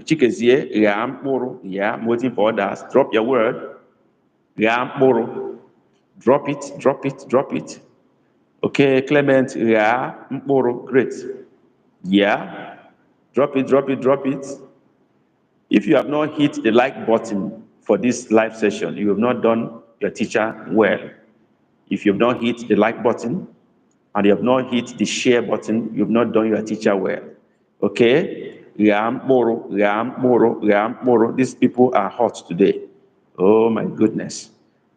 Chikezie, mkpụrụ. Yeah, I'm waiting for others. Drop your word. Mkpụrụ. Drop it, drop it, drop it. Okay, Clement, mkpụrụ. Great. Yeah. Drop it, drop it, drop it. If you have not hit the like button for this live session, you have not done your teacher well. If you have not hit the like button and you have not hit the share button, you have not done your teacher well. Okay? These people are hot today. Oh my goodness.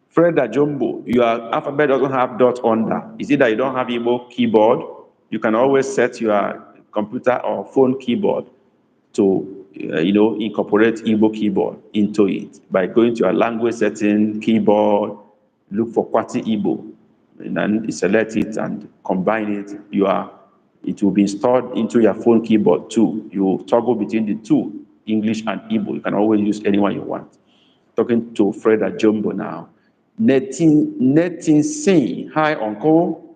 Fred Jumbo, your alphabet doesn't have dot under. Is it that you don't have Igbo keyboard? You can always set your computer or phone keyboard to incorporate Igbo keyboard into it by going to your language setting, keyboard, look for Kwati Igbo, and then select it and combine it. It will be installed into your phone keyboard too. You toggle between the two, English and Igbo. You can always use anyone you want. Talking to Fred Jumbo now. Netin Singh, hi uncle.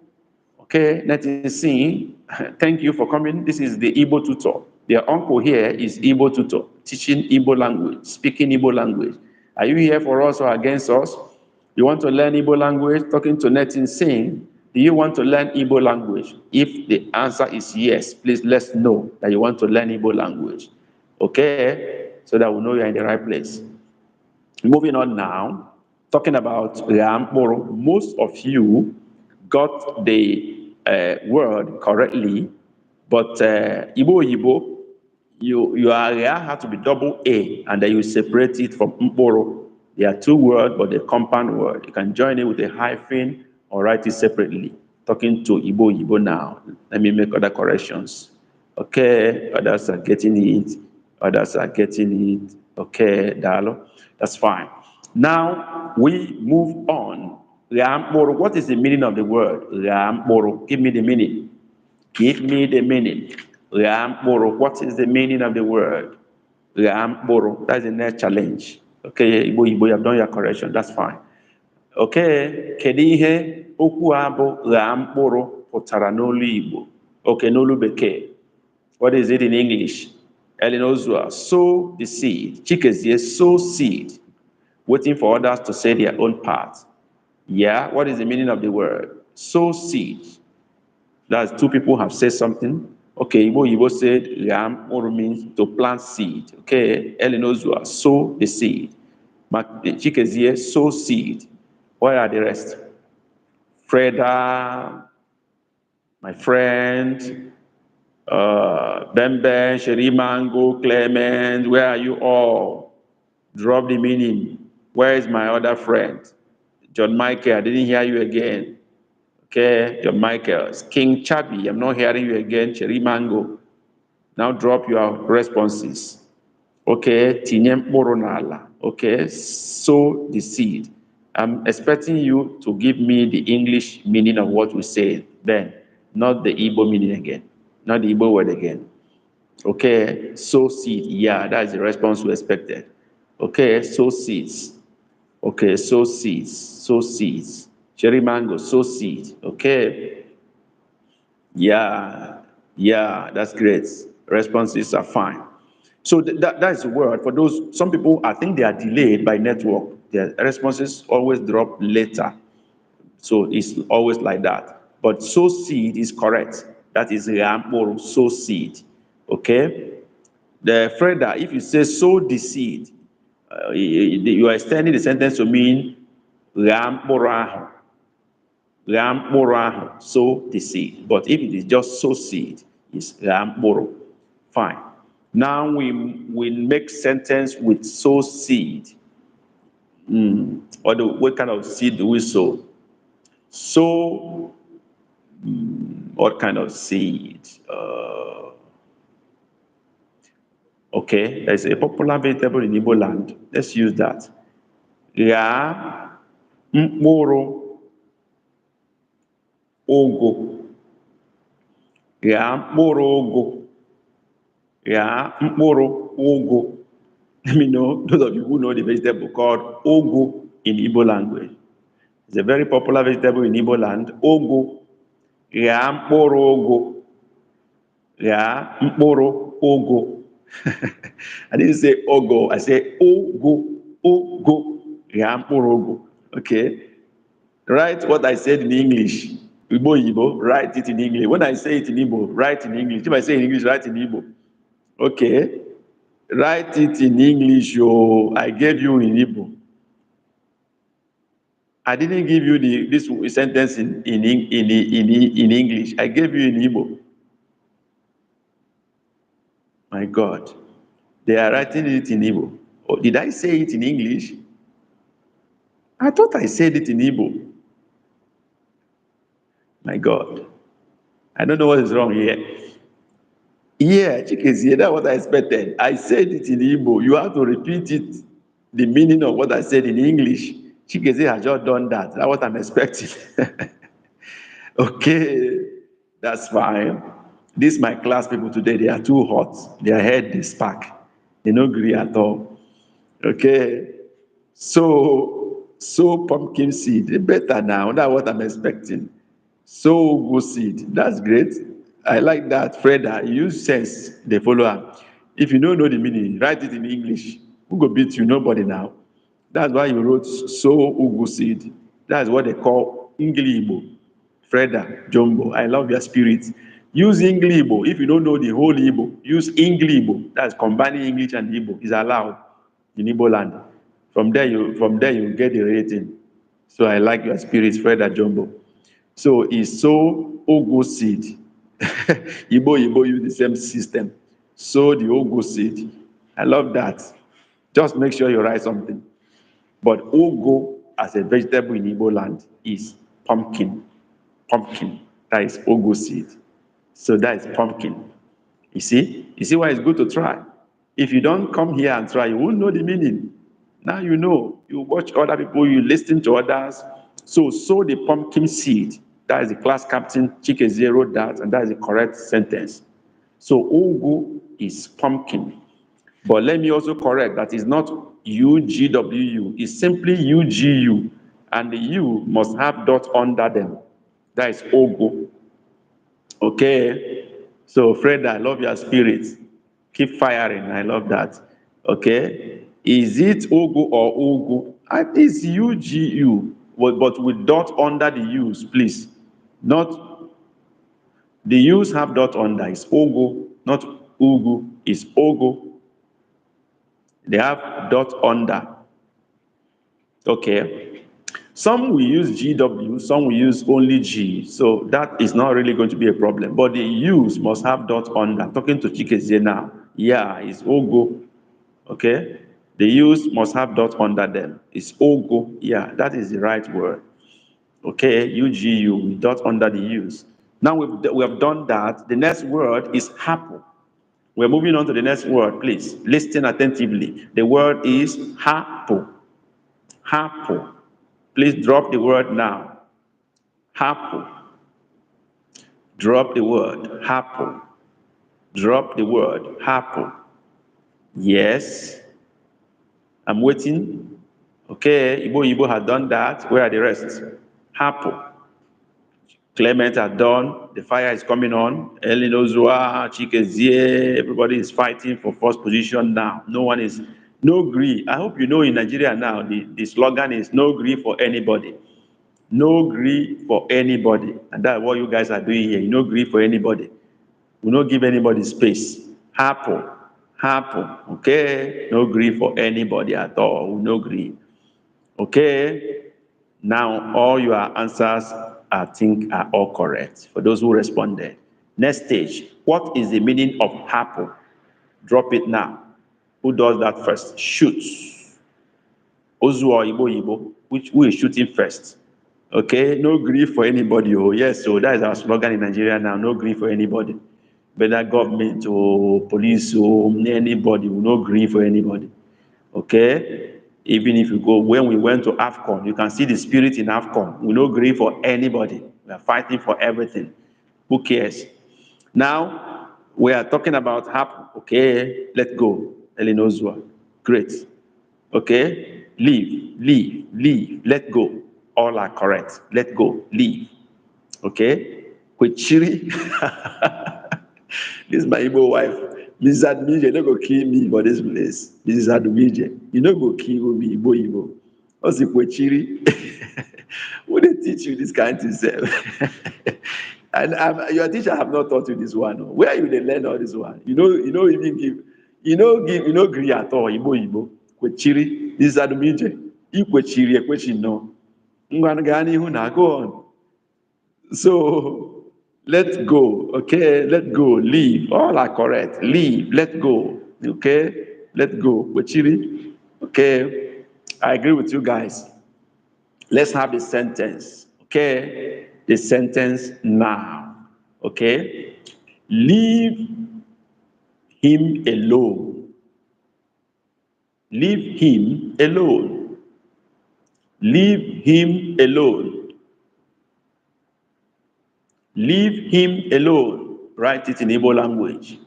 Okay, Netin Singh, thank you for coming. This is the Igbo tutor. Their uncle here is Igbo tutor, teaching Igbo language, speaking Igbo language. Are you here for us or against us? You want to learn Igbo language? Talking to Netin Singh, do you want to learn Igbo language? If the answer is yes, please let's know that you want to learn Igbo language. Okay, so that we know you're in the right place. Moving on now, talking about Moro. Most of you got the word correctly, but Igbo, your area have to be double A, and then you separate it from Mboro. They are two words, but they're compound word. You can join it with a hyphen or write it separately. Talking to Igbo now. Let me make other corrections. Okay, others are getting it. Others are getting it. Okay, Dalo. That's fine. Now we move on. Moro. What is the meaning of the word Moro? Give me the meaning. Give me the meaning. Moro. What is the meaning of the word Moro? That's the next challenge. Okay, Igbo, you have done your correction. That's fine. Okay, kedu ihe okwu a bụ mkpụrụ pụtara n'olu Igbo? Okay, n'olu Bekee. What is it in English? Ellen Ozua, sow the seed. Chikezie, sow seed. Waiting for others to say their own part. Yeah, what is the meaning of the word? Sow seed. That's two people have said something. Okay, Igbo said mkpụrụ means to plant seed. Okay, Ellen Ozua, sow the seed. Chikezie, sow seed. What are the rest? Freda, my friend, Bembe, Sherimango, Clement, where are you all? Drop the meaning. Where is my other friend? John Michael, I didn't hear you again. Okay, John Michael. King Chubby, I'm not hearing you again. Sherimango. Now drop your responses. Okay, Tinyem Moronala. Okay, sow the seed. I'm expecting you to give me the English meaning of what we say then, not the Igbo meaning again, not the Igbo word again. Okay, sow seed. Yeah, that's the response we expected. Okay, sow seeds. Okay, sow seeds. Sow seeds. Cherry mango, sow seed. Okay. Yeah, that's great. Responses are fine. So that is the word. For those, some people, I think they are delayed by network. Their responses always drop later. So it's always like that. But sow seed is correct. That is Ramoro, sow seed. Okay? The Freda, if you say sow the seed, you are extending the sentence to mean Ramoro. Ramoro, sow the seed. But if it is just sow seed, it's Ramoro. Fine. Now we make sentence with sow seed. What kind of seed do we sow? Sow, what kind of seed? Okay, there's a popular vegetable in Igbo land. Let's use that. Ya mkpụrụ ụgụ. Ya mkpụrụ ụgụ. Ya mkpụrụ ụgụ. Let me know, those of you who know the vegetable called ogu in Igbo language. It's a very popular vegetable in Igbo land. Ogu. Ghaa mkpụrụ ụgụ. Ghaa mkpụrụ ụgụ. I didn't say ogo, I said ugu, ugu. Ghaa mkpụrụ ụgụ. Okay. Write what I said in English. Igbo Igbo, write it in English. When I say it in Igbo, write in English. If I say in English, write in Igbo. Okay. Write it in English. Oh, I gave you in Igbo. I didn't give you this sentence in English. I gave you in Igbo. My God. They are writing it in Igbo. Oh, did I say it in English? I thought I said it in Igbo. My God. I don't know what is wrong here. Yeah, Chikezie, that's what I expected. I said it in Igbo. You have to repeat it, the meaning of what I said in English. Chikezie has just done that. That's what I'm expecting. Okay, that's fine. This my class people today, they are too hot. Their head is spark. They don't agree at all. Okay, so pumpkin seed, better now. That's what I'm expecting. So go seed, that's great. I like that. Freda, you use sense, they follow up. If you don't know the meaning, write it in English. Who go beat you? Nobody now. That's why you wrote so ugu seed. That's what they call Igbo. Freda, Jumbo, I love your spirit. Use Igbo. If you don't know the whole Igbo, use Igbo. That's combining English and Igbo. Is allowed in Igbo land. From there you get the rating. So I like your spirit, Freda, Jumbo. So it's so ugu seed. Igbo use the same system. Sow the ugu seed. I love that. Just make sure you write something. But ugu as a vegetable in Igbo land is pumpkin. Pumpkin. That is ugu seed. So that is pumpkin. You see? You see why it's good to try? If you don't come here and try, you won't know the meaning. Now you know. You watch other people, you listen to others. So sow the pumpkin seed. That is the class captain, Chikezie wrote that, and that is the correct sentence. So ugu is pumpkin. But let me also correct that it's not UGWU. It's simply UGU. And the U must have dot under them. That is ugu. Okay? So Fred, I love your spirit. Keep firing. I love that. Okay? Is it ugu or ugu? It's UGU, but with dot under the U's, please. Not the U's have dot under. It's ugu, not ugu. It's ugu. They have dot under. Okay. Some will use GW, some will use only G. So that is not really going to be a problem. But the U's must have dot under. Talking to Chikezie now. Yeah, it's ugu. Okay. The U's must have dot under them. It's ugu. Yeah, that is the right word. Okay, UGU, we dot under the U's. Now we have done that. The next word is hapu. We're moving on to the next word, please. Listen attentively. The word is hapu. Hapu. Please drop the word now. Hapu. Drop the word. Hapu. Drop the word. Hapu. Yes. I'm waiting. Okay, Igbo has done that. Where are the rest? Hapu. Clement are done. The fire is coming on. Elinozua, Chikezie, everybody is fighting for first position now. No one is, no gree. I hope you know in Nigeria now, the slogan is no gree for anybody. No gree for anybody. And that's what you guys are doing here. You no gree for anybody. We don't give anybody space. Happen. Okay? No gree for anybody at all. We no gree. Okay? Now, all your answers, I think, are all correct for those who responded. Next stage. What is the meaning of happen? Drop it now. Who does that first? Shoot. Ozu or Igbo. Who is shooting first? Okay, no grief for anybody. Oh, yes, so that is our slogan in Nigeria now. No grief for anybody. Whether government or police or anybody, no grief for anybody. Okay? Even if you go, when we went to AFCON, you can see the spirit in AFCON. We no grief for anybody. We are fighting for everything. Who cares? Now, we are talking about happen. Okay, let go. Elinozua. Great. Okay? Leave. Let go. All are correct. Let go. Leave. Okay? Kwechiri. This is my Igbo wife. Mrs. Admije, no go kill me for this place. Mrs. Admije, you no go kill me, Igbo. What's the Kwechiri? Who they teach you this kind of stuff? And your teacher have not taught you this one. Where you they learn all this one? Even give, agree at all. Igbo. Kwechiri, this is Admije. Ikwechiri, ekwechi no. Ngwangani huna, go on. So let go, okay? Let go, leave. All are correct. Leave, let go, okay? Let go. Kwechiri, okay? I agree with you guys. Let's have the sentence, okay? The sentence now, okay? Leave him alone. Leave him alone. Leave him alone. Leave him alone. Write it in Igbo language.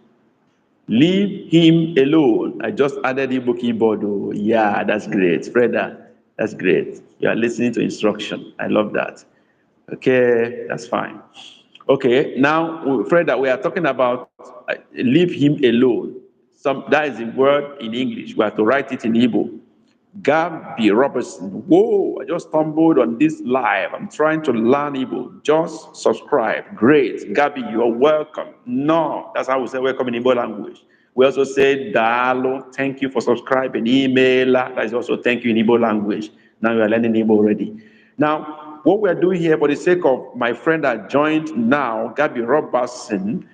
Leave him alone. I just added Igbo keyboard. Oh, yeah, that's great. Freda, that's great. You are listening to instruction. I love that. Okay, that's fine. Okay, now, Freda, we are talking about leave him alone. That is a word in English. We have to write it in Igbo. Gabby Robertson. Whoa, I just stumbled on this live. I'm trying to learn Igbo. Just subscribe. Great. Gabby, you're welcome. No, that's how we say welcome in Igbo language. We also say Dalo, thank you for subscribing. Email, that is also thank you in Igbo language. Now you are learning Igbo already. Now, what we're doing here, for the sake of my friend that joined now, Gabby Robertson,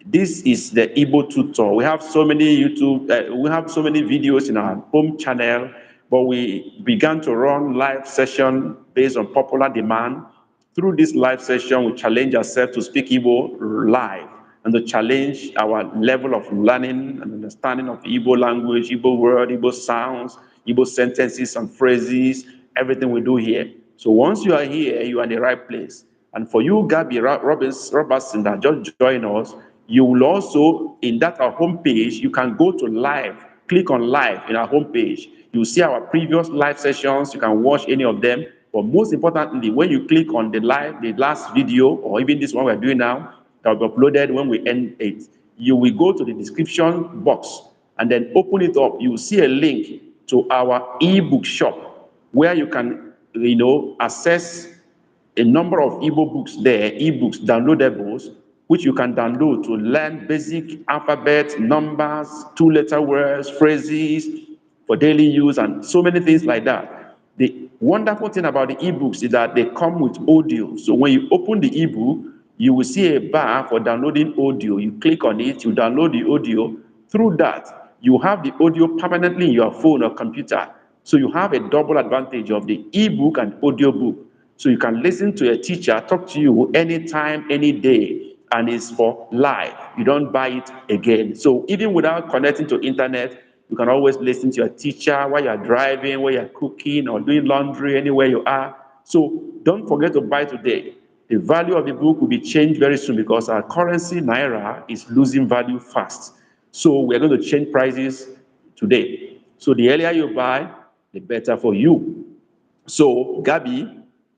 this is the Igbo tutor. We have so many we have so many videos in our home channel, but we began to run live session based on popular demand. Through this live session, we challenge ourselves to speak Igbo live and to challenge our level of learning and understanding of Igbo language, Igbo word, Igbo sounds, Igbo sentences and phrases, everything we do here. So once you are here, you are in the right place. And for you, Gabby Robertson, that just joined us, you will also, in that our homepage, you can go to live, click on live in our homepage. You see our previous live sessions, you can watch any of them. But most importantly, when you click on the last video, or even this one we're doing now, that will be uploaded when we end it, you will go to the description box and then open it up. You will see a link to our ebook shop where you can, access a number of Igbo books there, ebooks, downloadables, which you can download to learn basic alphabet, numbers, two-letter words, phrases for daily use, and so many things like that. The wonderful thing about the ebooks is that they come with audio. So when you open the ebook, you will see a bar for downloading audio. You click on it, you download the audio. Through that, you have the audio permanently in your phone or computer. So you have a double advantage of the ebook and audio book. So you can listen to a teacher talk to you anytime, any day, and it's for life. You don't buy it again. So even without connecting to internet, you can always listen to your teacher while you're driving, while you're cooking or doing laundry, anywhere you are. So don't forget to buy today. The value of the book will be changed very soon because our currency, Naira, is losing value fast. So we're going to change prices today. So the earlier you buy, the better for you. So Gabby,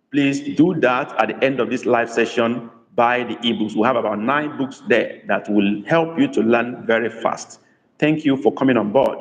please do that at the end of this live session. Buy the ebooks. We have about 9 books there that will help you to learn very fast. Thank you for coming on board,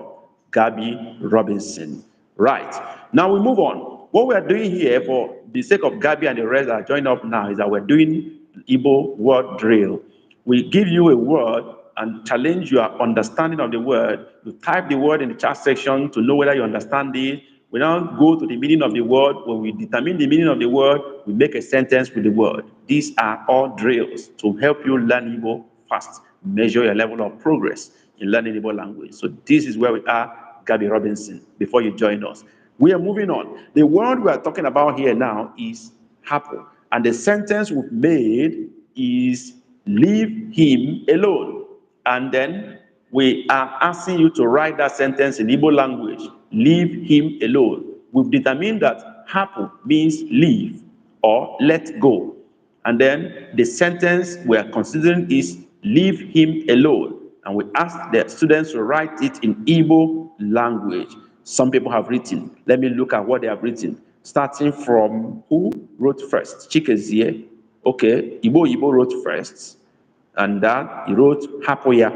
Gabby Robinson. Right, now we move on. What we are doing here, for the sake of Gabby and the rest that are joining up now, is that we're doing Igbo word drill. We give you a word and challenge your understanding of the word. You type the word in the chat section to know whether you understand it. We now go to the meaning of the word. When we determine the meaning of the word, we make a sentence with the word. These are all drills to help you learn Igbo fast, measure your level of progress in learning Igbo language. So this is where we are, Gabby Robinson, before you join us. We are moving on. The word we are talking about here now is happen. And the sentence we've made is leave him alone. And then we are asking you to write that sentence in Igbo language. Leave him alone. We've determined that happen means leave or let go. And then the sentence we are considering is leave him alone. And we ask the students to write it in Igbo language. Some people have written. Let me look at what they have written. Starting from who wrote first? Chikezie. Okay, Igbo wrote first, and that he wrote Hapoya.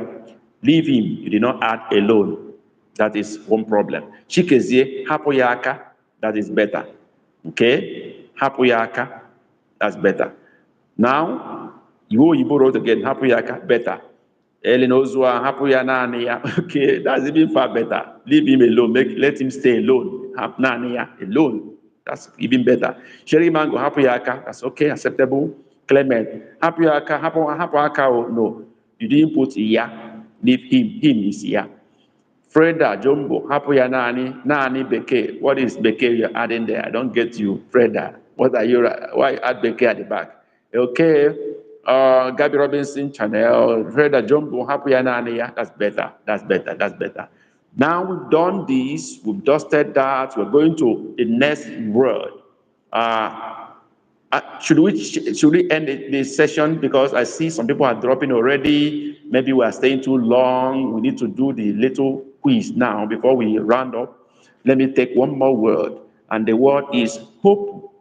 Leave him. You did not add alone. That is one problem. Chikezie, Hapoyaka, that is better. Okay, Hapoyaka, that's better. Now, Igbo wrote again, Hapoyaka, better. Elinozua, Hapoya Nania. Okay, that's even far better. Leave him alone. Let him stay alone. Nania, alone. That's even better. Sherry Mango, Hapoyaka, that's okay, acceptable. Clement, Hapoyaka, Hapoyaka, oh, no. You didn't put Iya. Leave him. Him is Iya. Freda, Jumbo, Hapoya Nani, Beke. What is Beke you're adding there? I don't get you, Freda. What are you, why add Beke at the back? Okay, Gabby Robinson, Chanel, Freda, Jumbo, Hapoya Nani, yeah, that's better, that's better, that's better. Now we've done this, we've dusted that, we're going to the next word. Should we end this session because I see some people are dropping already. Maybe we are staying too long. We need to do the little quiz now before we round up. Let me take one more word, and the word is hope.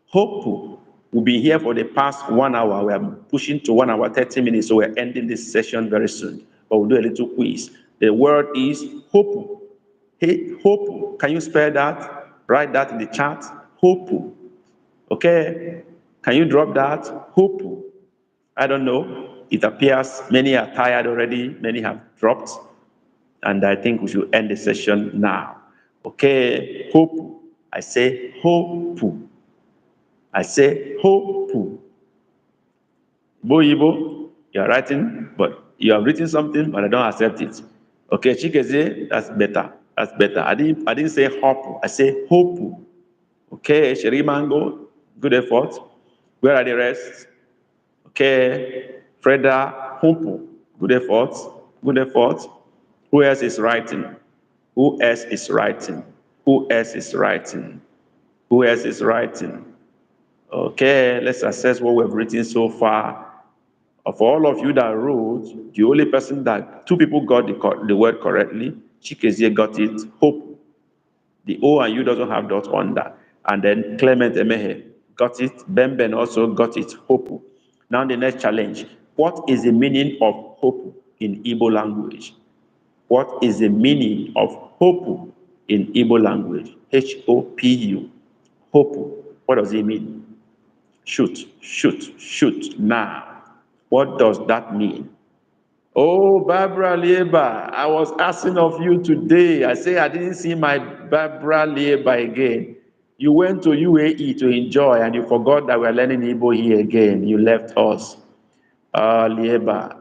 Hope. We'll be here for the past 1 hour. We are pushing to 1 hour 30 minutes, so we're ending this session very soon. But we'll do a little quiz. The word is hope. Hey, hope. Can you spell that? Write that in the chat. Hope. Okay, can you drop that? Hope. I don't know. It appears many are tired already, many have dropped, and I think we should end the session now. Okay, hope. I say hope. I say hope. Boyibo, you're writing, but you have written something, but I don't accept it. Okay, Chikeze, that's better. That's better. I didn't say hope. I say hope. Okay, Sherimango, good effort. Where are the rest? Okay, Freda, Humpu, good effort. Good effort. Who else is writing? Who else is writing? Who else is writing? Who else is writing? Okay, let's assess what we've written so far. Of all of you that wrote, the only person that two people got the word correctly, Chikezie got it, Hope. The O and U doesn't have dot under. And then Clement Emehe got it. Ben also got it. Hope. Now the next challenge. What is the meaning of hope in Igbo language? What is the meaning of hope in Igbo language? Hopu. Hope. What does it mean? Shoot. Now, what does that mean? Oh, Barbara Lieba, I was asking of you today. I say I didn't see my Barbara Lieba again. You went to UAE to enjoy and you forgot that we're learning Igbo here again. You left us. Lieba,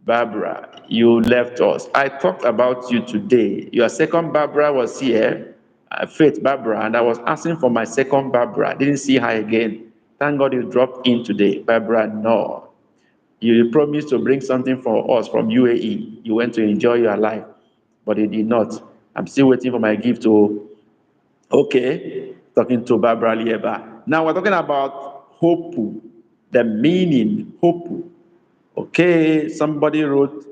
Barbara, you left us. I talked about you today. Your second Barbara was here, Faith Barbara, and I was asking for my second Barbara. Didn't see her again. Thank God you dropped in today. Barbara, no. You promised to bring something for us from UAE. You went to enjoy your life, but you did not. I'm still waiting for my gift to, okay, talking to Barbara Lieba. Now we're talking about hope, the meaning, hope. Okay, somebody wrote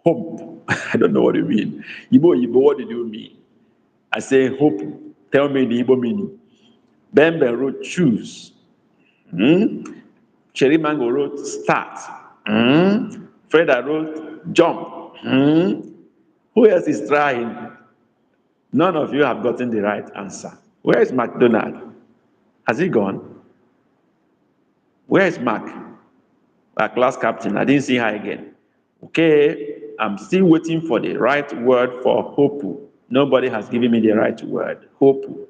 hope. I don't know what you mean. Igbo, what did you mean? I say hope. Tell me the Igbo meaning. Bembe wrote choose. Cherry Mango wrote start. Freda wrote jump. Who else is trying? None of you have gotten the right answer. Where is McDonald? Has he gone? Where is Mark? Our class captain. I didn't see her again. Okay, I'm still waiting for the right word for hope. Nobody has given me the right word. Hope.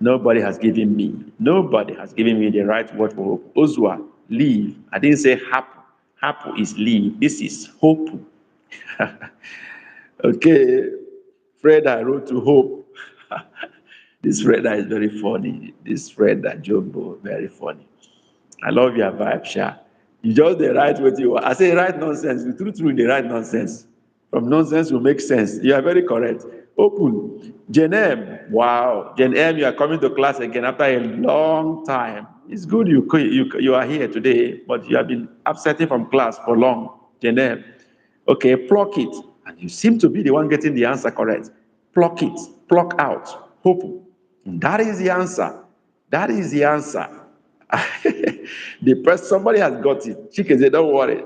Nobody has given me. Nobody has given me the right word for hope. Ozwa, leave. I didn't say hapu. Hapu is leave. This is hope. Okay. Freda wrote to hope. This Freda is very funny. This Freda Jumbo, very funny. I love your vibe, Sha. You just the right what you want. I say right nonsense. You true the right nonsense. From nonsense will make sense. You are very correct. Open. Jenem. Wow. Jenem, you are coming to class again after a long time. It's good you are here today, but you have been absenting from class for long. Jenem. Okay, pluck it. And you seem to be the one getting the answer correct. Pluck it. Pluck out. Hope. That is the answer. That is the answer. Somebody has got it. Chike said, don't worry.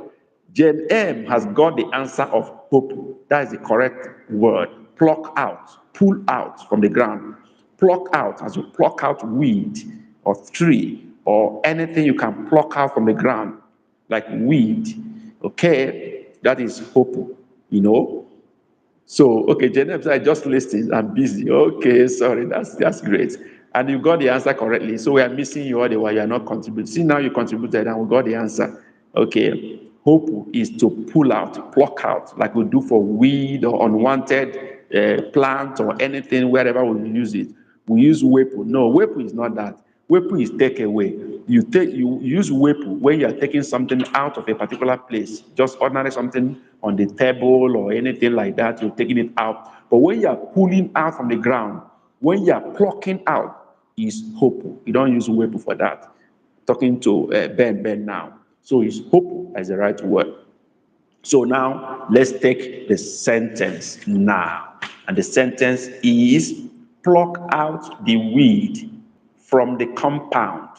Jen M has got the answer of hope. That is the correct word. Pluck out, pull out from the ground. Pluck out, as you pluck out weed or tree or anything you can pluck out from the ground, like weed. Okay, that is hope, you know. So, okay, Janet said, I just listened. I'm busy. Okay, sorry, that's great. And you got the answer correctly. So we are missing you all the while you are not contributing. See, now you contributed and we got the answer. Okay. Hope is to pull out, pluck out, like we do for weed or unwanted plant or anything, wherever we use it. We use wepo. No, wepo is not that. Wepo is take away. You use wepo when you are taking something out of a particular place, just ordinary something on the table or anything like that, you're taking it out. But when you are pulling out from the ground, when you are plucking out, is hope. You don't use wepo for that. Talking to Ben now. So it's hope as the right word. So now let's take the sentence now. And the sentence is pluck out the weed from the compound.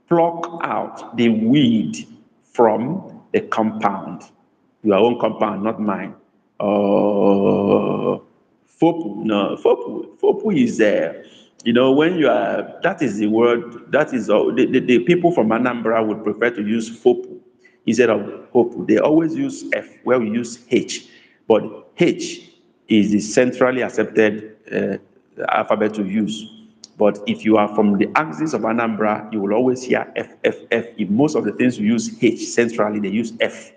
Pluck out the weed from the compound. Your own compound, not mine. Fopu, no, fopu is when you are, that is the word, that is, the people from Anambra would prefer to use fopu instead of hopu. They always use F where we use H, but H is the centrally accepted alphabet to use. But if you are from the axis of Anambra, you will always hear F, F, F. In most of the things we use H centrally, they use F,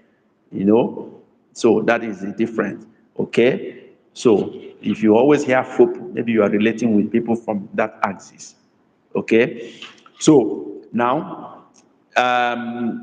So that is the difference, okay? So if you always hear FOP, maybe you are relating with people from that axis, okay? So now,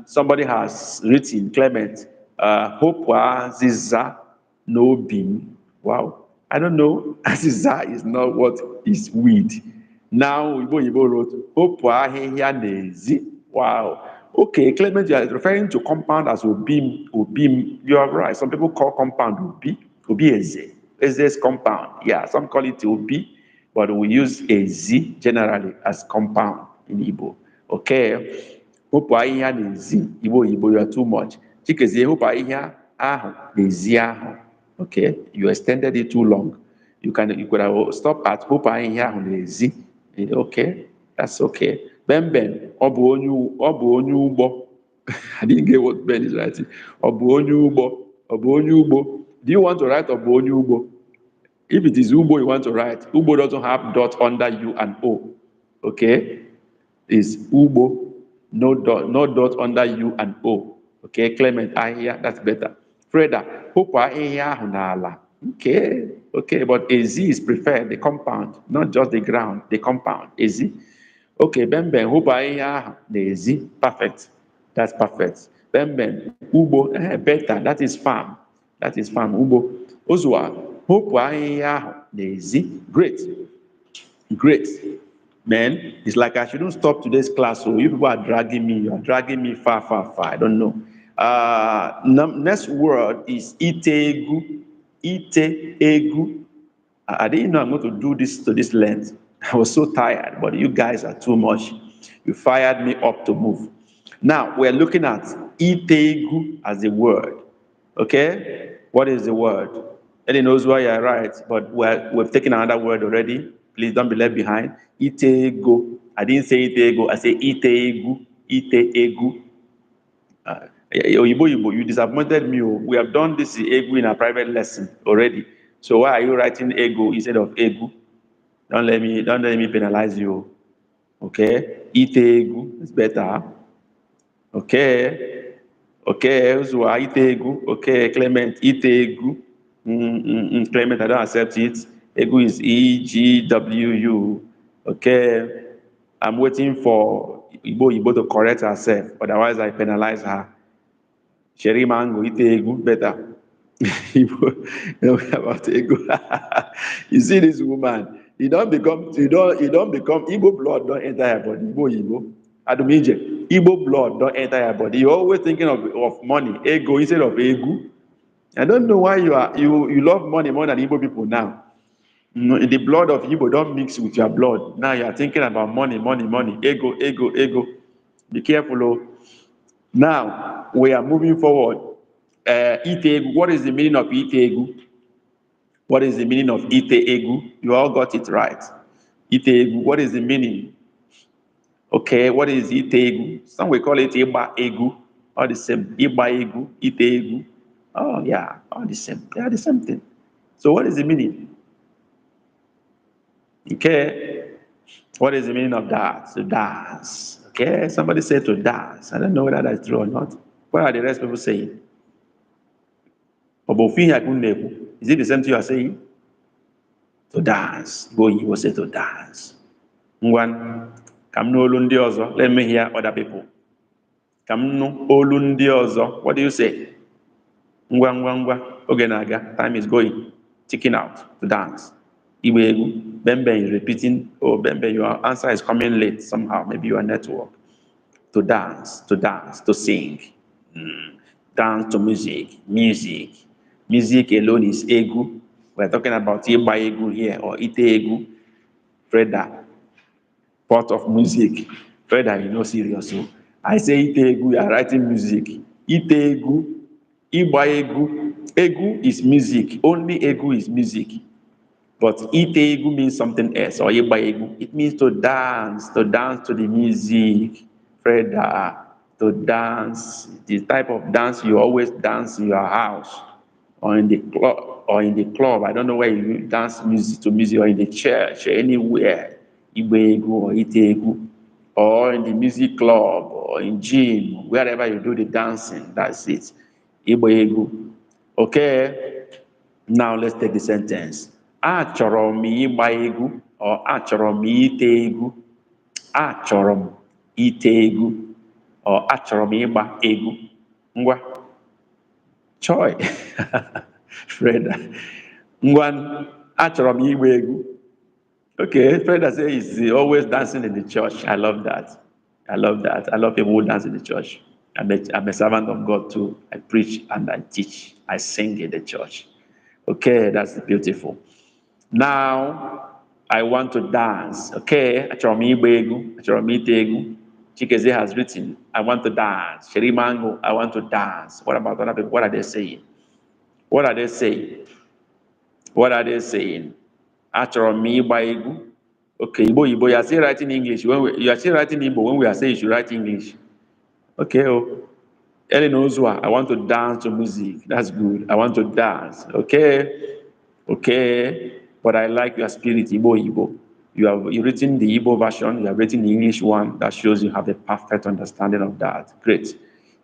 somebody has written, Clement, Hopwa Ziza no bin. Wow, I don't know. Ziza is not what is weed. Now, Igbo wrote, Hopwa Hehia Nezi. Wow. Okay, Clement, you are referring to compound as obim. Obim, you are right. Some people call compound obi. Obi eze. Eze's compound. Yeah, some call it obi, but we use ezi generally as compound in Igbo. Okay. Hopu ahịhịa n'ezi. Igbo, you are too much. Chikezie, hopu ahịhịa ahụ n'ezi ahụ. Okay, you extended it too long. You could have stopped at hopu ahịhịa ahụ n'ezi. Okay, that's okay. Ben, ọ bụ onye ugbo. I didn't get what Ben is writing. Ọ bụ onye ugbo. Do you want to write ọ bụ onye ugbo? If it is ugbo you want to write, ugbo doesn't have dot under U and O. Okay? It's ugbo, no dot under U and O. Okay, Clement, ahịhịa, that's better. Freda, hopu ahịhịa ahụ n'ala. Okay, but ezi is preferred, the compound, not just the ground, the compound, ezi. Okay, Ben, hopu ahịhịa ahụ n'ezi. Perfect. That's perfect. Ben, ugbo, better, that is farm. That is farm, ugbo. Ozua, hopu ahịhịa ahụ n'ezi. Great. Man, it's like I shouldn't stop today's class. So you people are dragging me. You are dragging me far. I don't know. Next word is itegu. Itegu. I didn't know I'm going to do this to this length. I was so tired, but you guys are too much. You fired me up to move. Now we're looking at itegu as a word. Okay? What is the word? Eddie knows why you're right, but we've taken another word already. Please don't be left behind. Itego. I didn't say itego. I say itegu. Itegu. You disappointed me. We have done this egu in a private lesson already. So why are you writing ego instead of egu? Don't let me penalize you. Okay? Itegu. It's better. Okay. Uzwa itegu. Okay, Clement. Itegu. Clement, I don't accept it. Egu is EGWU. Okay. I'm waiting for Igbo to correct herself. Otherwise, I penalize her. Sherry Mango, Egu, better. About Egu. You see this woman, you don't become Igbo blood, don't enter her body. Igbo. Adumije, Igbo blood, don't enter her body. You're always thinking of money, ego instead of egu. I don't know why you love money more than Igbo people now. The blood of Igbo don't mix with your blood. Now you are thinking about money. Ego. Be careful, oh. Now, we are moving forward. Ite, what is the meaning of ite? What is the meaning of ite? You all got it right. Ite, what is the meaning? Okay, what is ite? Some will call it iba egu, all the same. Iba egu, ite. Oh yeah, all the same. They are the same thing. So what is the meaning? Okay, what is the meaning of that? To dance. Okay, somebody said to dance. I don't know whether that's true or not. What are the rest people saying? Is it the same thing you are saying? To dance. Go, you will say to dance. Ngwan, kam no olu ndị ọzọ. Let me hear other people. Kam no olu ndị ọzọ. What do you say? Ngwa, ngwa, ngwa. Oge na-aga. Time is going. Ticking out. To dance. Igba egwu. Bembe is repeating. Oh, Bembe, your answer is coming late somehow. Maybe your network. To dance, to sing. Dance to music, music. Music alone is egu. We're talking about Igba egu here or ite egu. Freda, part of music. Freda, you know, serious. So I say ite egu, you are writing music. Ite egu, Igba egu. Egu is music. Only egu is music. But ite egu means something else, or Igba egu. It means to dance to the music. Freda, to dance, the type of dance you always dance in your house or in the club. I don't know where you dance music to music or in the church or anywhere. Igba egu or ite egu, or in the music club or in gym, wherever you do the dancing, that's it. Igba egu. Okay, now let's take the sentence. Achọrọ m ịgba egwu or achọrọ m ite egwu. Achọrọ m ite egwu or achọrọ m ịgba egwu. Ngwa. Choi. Freda. Ngwa, achọrọ m ịgba egwu. Okay, Freda says he's always dancing in the church. I love that. I love that. I love people who dance in the church. I'm a servant of God too. I preach and I teach. I sing in the church. Okay, that's beautiful. Now, I want to dance. Okay, achọrọ m ịgba egwu, achọrọ m ite egwu. Chikeze has written, I want to dance. Sherimango, I want to dance. What about other people? What are they saying? What are they saying? What are they saying? Achọrọ m ịgba egwu. Okay, Igbo, you are still writing English. You are still writing Igbo when we are saying you should write English. Okay, oh. Ellen Ozua, I want to dance to music. That's good. I want to dance. Okay. Okay. But I like your spirit, Igbo. You've written the Igbo version, you have written the English one that shows you have a perfect understanding of that. Great.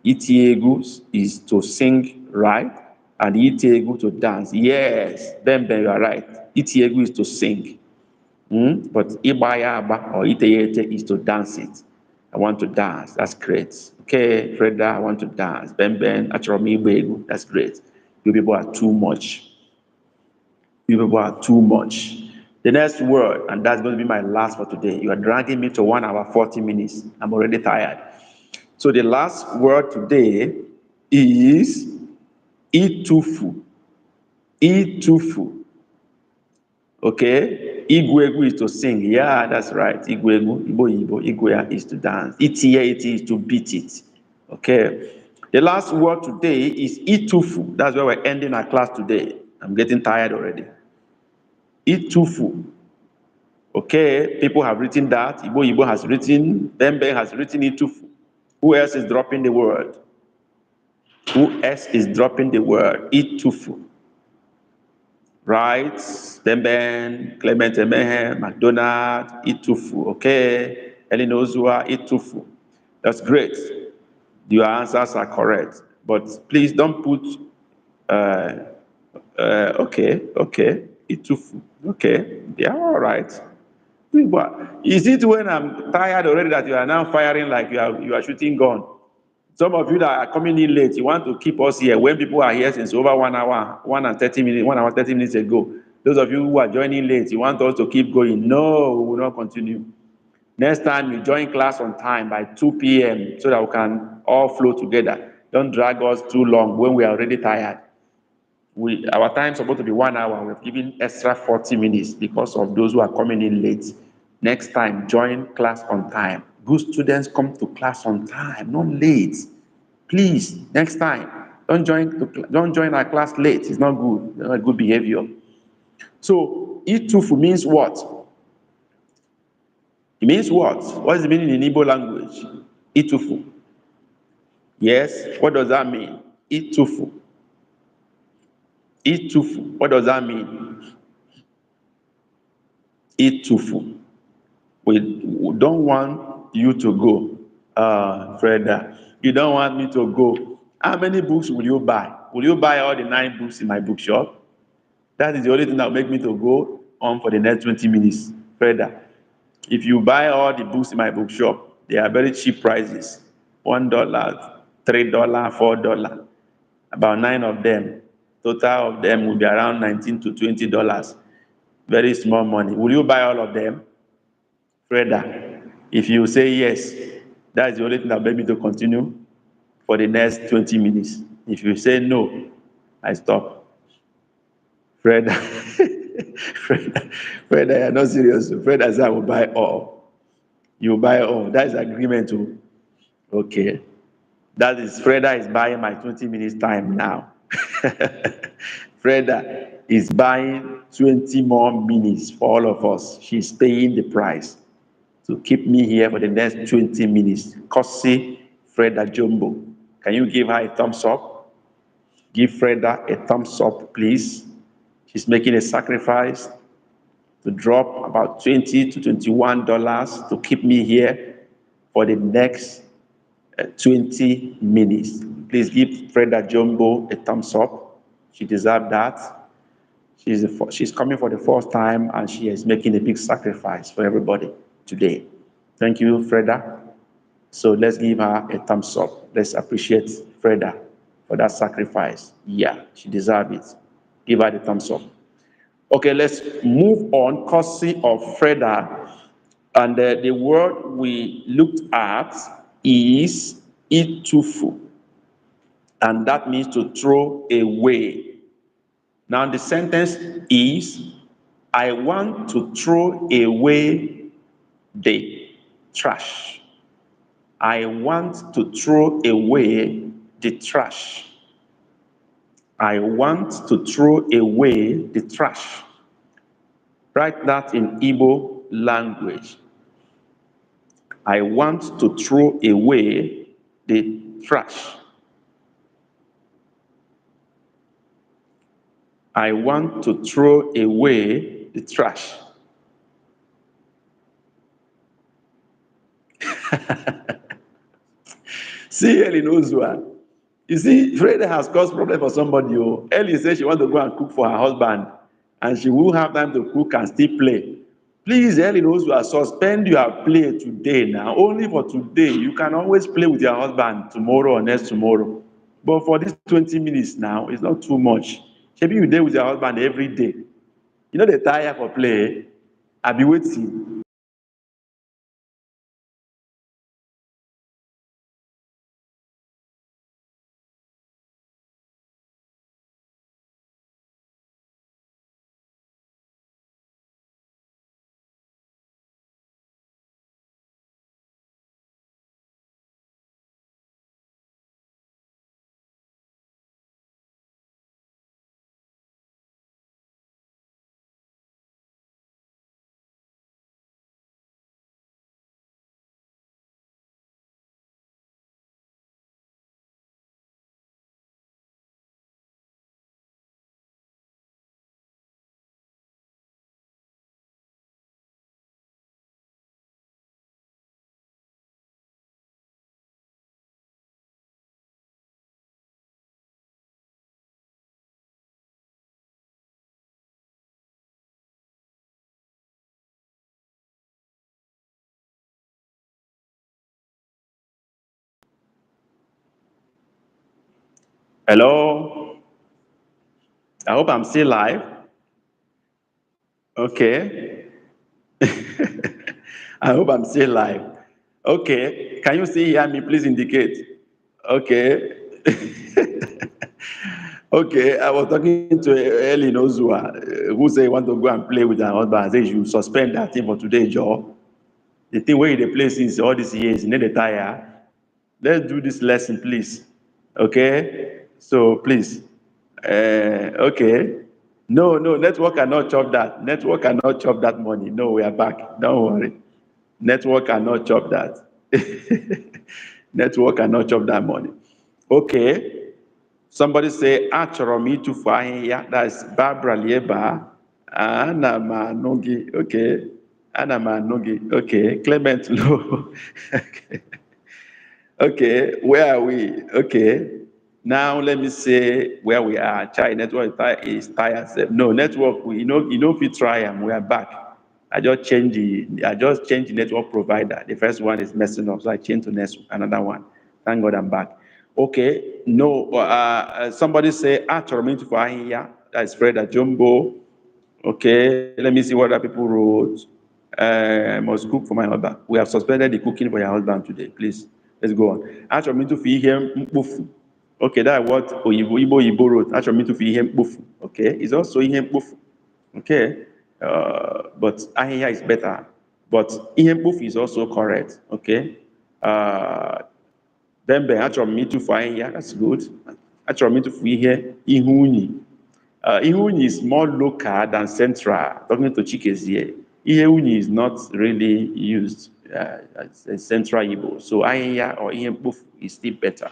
Itiegu is to sing, right? And Itiegu to dance. Yes, then you are right. Itiegu is to sing. But Ibayaba or Iteyete is to dance it. I want to dance. That's great. Okay, Freda, I want to dance. Ben, Achomi Begu. That's great. You people are too much. You people are too much. The next word, and that's going to be my last for today. You are dragging me to 1 hour, 40 minutes. I'm already tired. So the last word today is itufu. Itufu. Okay? Igwegu is to sing. Yeah, that's right. Igwegu, Igbo, Igwea is to dance. Itiye is to beat it. Okay? The last word today is itufu. That's where we're ending our class today. I'm getting tired already. Itufu. Okay? People have written that. Igbo has written. Bembe has written itufu. Who else is dropping the word? Who else is dropping the word? Itufu. Right? Ben, Clement Emehe, McDonald, Itufu. Okay? Elinozua, Itufu. That's great. Your answers are correct. But please don't put, okay, Itufu. Okay, they are all right. Is it when I'm tired already that you are now firing like you are shooting gun? Some of you that are coming in late, you want to keep us here when people are here since over 1 hour, 1 hour 30 minutes ago. Those of you who are joining late, you want us to keep going. No, we will not continue. Next time you join class on time by 2 p.m. so that we can all flow together. Don't drag us too long when we are already tired. Our time is supposed to be 1 hour. We've given extra 40 minutes because of those who are coming in late. Next time, join class on time. Good students come to class on time, not late. Please, next time, don't join our class late. It's not good. It's not good behavior. So, itufu means what? It means what? What is the meaning in Igbo language? Itufu. Yes, what does that mean? Itufu. Itufu. What does that mean? Itufu. We don't want you to go. Freda, you don't want me to go. How many books will you buy? Will you buy all the 9 books in my bookshop? That is the only thing that will make me to go on for the next 20 minutes. Freda, if you buy all the books in my bookshop, they are very cheap prices. $1, $3, $4. About 9 of them. Total of them will be around $19 to $20. Very small money. Will you buy all of them? Freda, if you say yes, that is the only thing that will make me to continue for the next 20 minutes. If you say no, I stop. Freda, Freda, you're not serious. Freda said, I will buy all. You buy all. That is agreement too. Okay. That is, Freda is buying my 20 minutes time now. Freda is buying 20 more minutes for all of us. She's paying the price to keep me here for the next 20 minutes. Kosi Freda Jumbo. Can you give her a thumbs up? Give Freda a thumbs up, please. She's making a sacrifice to drop about $20 to $21 to keep me here for the next 20 minutes. Please give Freda Jumbo a thumbs up. She deserves that. She's coming for the first time and she is making a big sacrifice for everybody today. Thank you, Freda. So let's give her a thumbs up. Let's appreciate Freda for that sacrifice. Yeah, she deserves it. Give her the thumbs up. Okay, let's move on. Courtesy of Freda. And the word we looked at is itufu. And that means to throw away. Now the sentence is, I want to throw away the trash. I want to throw away the trash. I want to throw away the trash. Write that in Igbo language. I want to throw away the trash. I want to throw away the trash. See Ellie knows what. You see, Freda has caused problem for somebody. Oh. Ellie said she wants to go and cook for her husband, and she won't have time to cook and still play. Please, Ellie knows what. Suspend your play today now. Only for today. You can always play with your husband tomorrow or next tomorrow. But for this 20 minutes now, it's not too much. Maybe you deal with your husband every day. You know they tire for play. I'll be waiting. Hello? I hope I'm still live. Okay. I hope I'm still live. Okay. Can you still hear me? Please indicate. Okay. Okay. I was talking to Ellie Nozua, who said he want to go and play with her husband. I said you suspend that thing for today, Joe. the thing where they play since all these years, you need the tire. Let's do this lesson, please. Okay? So please. Okay. No, network cannot chop that. Network cannot chop that money. No, we are back. Don't worry. Network cannot chop that. Network cannot chop that money. Okay. Somebody say, achọrọ m ịtụfu ahịhịa. That's Barbara Lieba. Ana m anụ gị. Okay. Ana m anụ gị. Okay. Clement Low. Okay. Okay. Where are we? Okay. Now let me say where we are. Chai network is tired. No network. You know if you try them, we are back. I just changed the network provider. The first one is messing up, so I changed to another one. Thank God I'm back. Okay. No. Somebody say Achoromito for here. That's Fred Jumbo. Okay. Let me see what other people wrote. Must cook for my husband. We have suspended the cooking for your husband today. Please. Let's go on. Achoromito for him. Okay, that's what Igbo wrote. Achoromito for him. Okay. It's also him. Okay. But ahịhịa is better. But ihe mkpofu is also correct. Okay. Bembe, achọrọ m ịtụfu ahịhịa. That's good. Achọrọ m ịtụfu ihe unyi. Ihe unyi is more local than central. Talking to Chikezie, ihe unyi is not really used as central Igbo. So ahịhịa or ihe mkpofu is still better.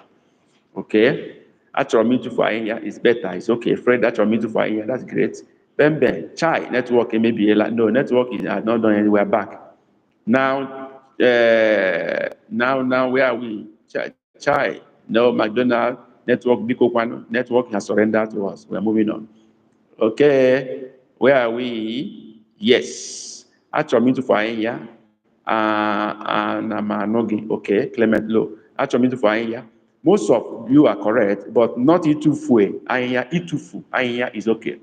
Okay. Achọrọ m ịtụfu ahịhịa is better. It's okay. Fred, achọrọ m ịtụfu ahịhịa. That's great. Bembe, chai, network, maybe no, network is not done anywhere back. Now, now, where are we? Chai, no, McDonald, network, Biko network has surrendered to us. We are moving on. Okay, where are we? Yes. Achọrọ m for ahịhịa. Namanogi, okay, Clement Low. Achọrọ m for ahịhịa. Most of you are correct, but not itufue. Ahịhịa, itufu, ahịhịa is okay.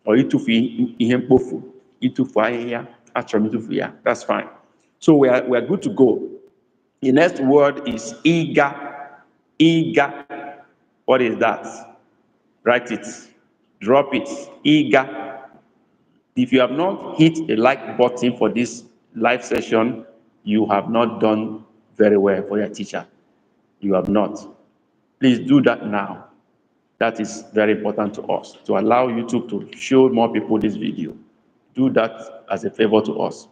Or itufu ihe mkpofu, itufu ahịhịa, achọrọ m itufu ya. That's fine. So we are good to go. The next word is eager. Eager. What is that? Write it. Drop it. Eager. If you have not hit a like button for this live session, you have not done very well for your teacher. You have not. Please do that now. That is very important to us, to allow YouTube to show more people this video. Do that as a favor to us.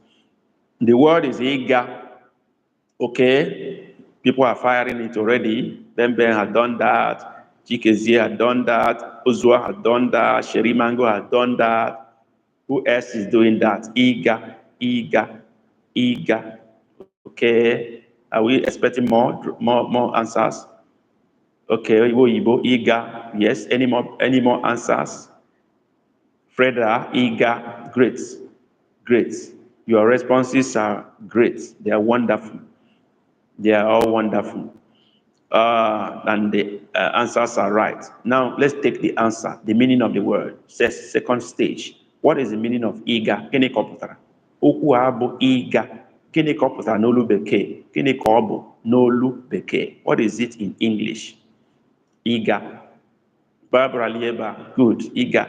The word is eager. Okay, people are firing it already. Ben has done that. Chikezie has done that. Ozua has done that. Sherry Mango has done that. Who else is doing that? Eager, eager, eager. Okay, are we expecting more answers? Okay, Igbo, eager. Yes. Any more answers? Freda, eager. Great. Great. Your responses are great. They are wonderful. They are all wonderful. And the answers are right. Now, let's take the answer, the meaning of the word. Says second stage. What is the meaning of eager? Gịnị ka ọ pụtara? Okwu a bụ eager. Gịnị ka ọ pụtara n'olu bekee? Gịnị ka ọ bụ n'olu bekee? What is it in English? Eager. Barbara Lieba, good, eager.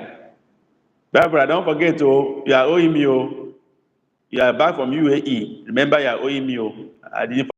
Barbara, don't forget, you are owing me, you are back from UAE. Remember, you are owing me, I didn't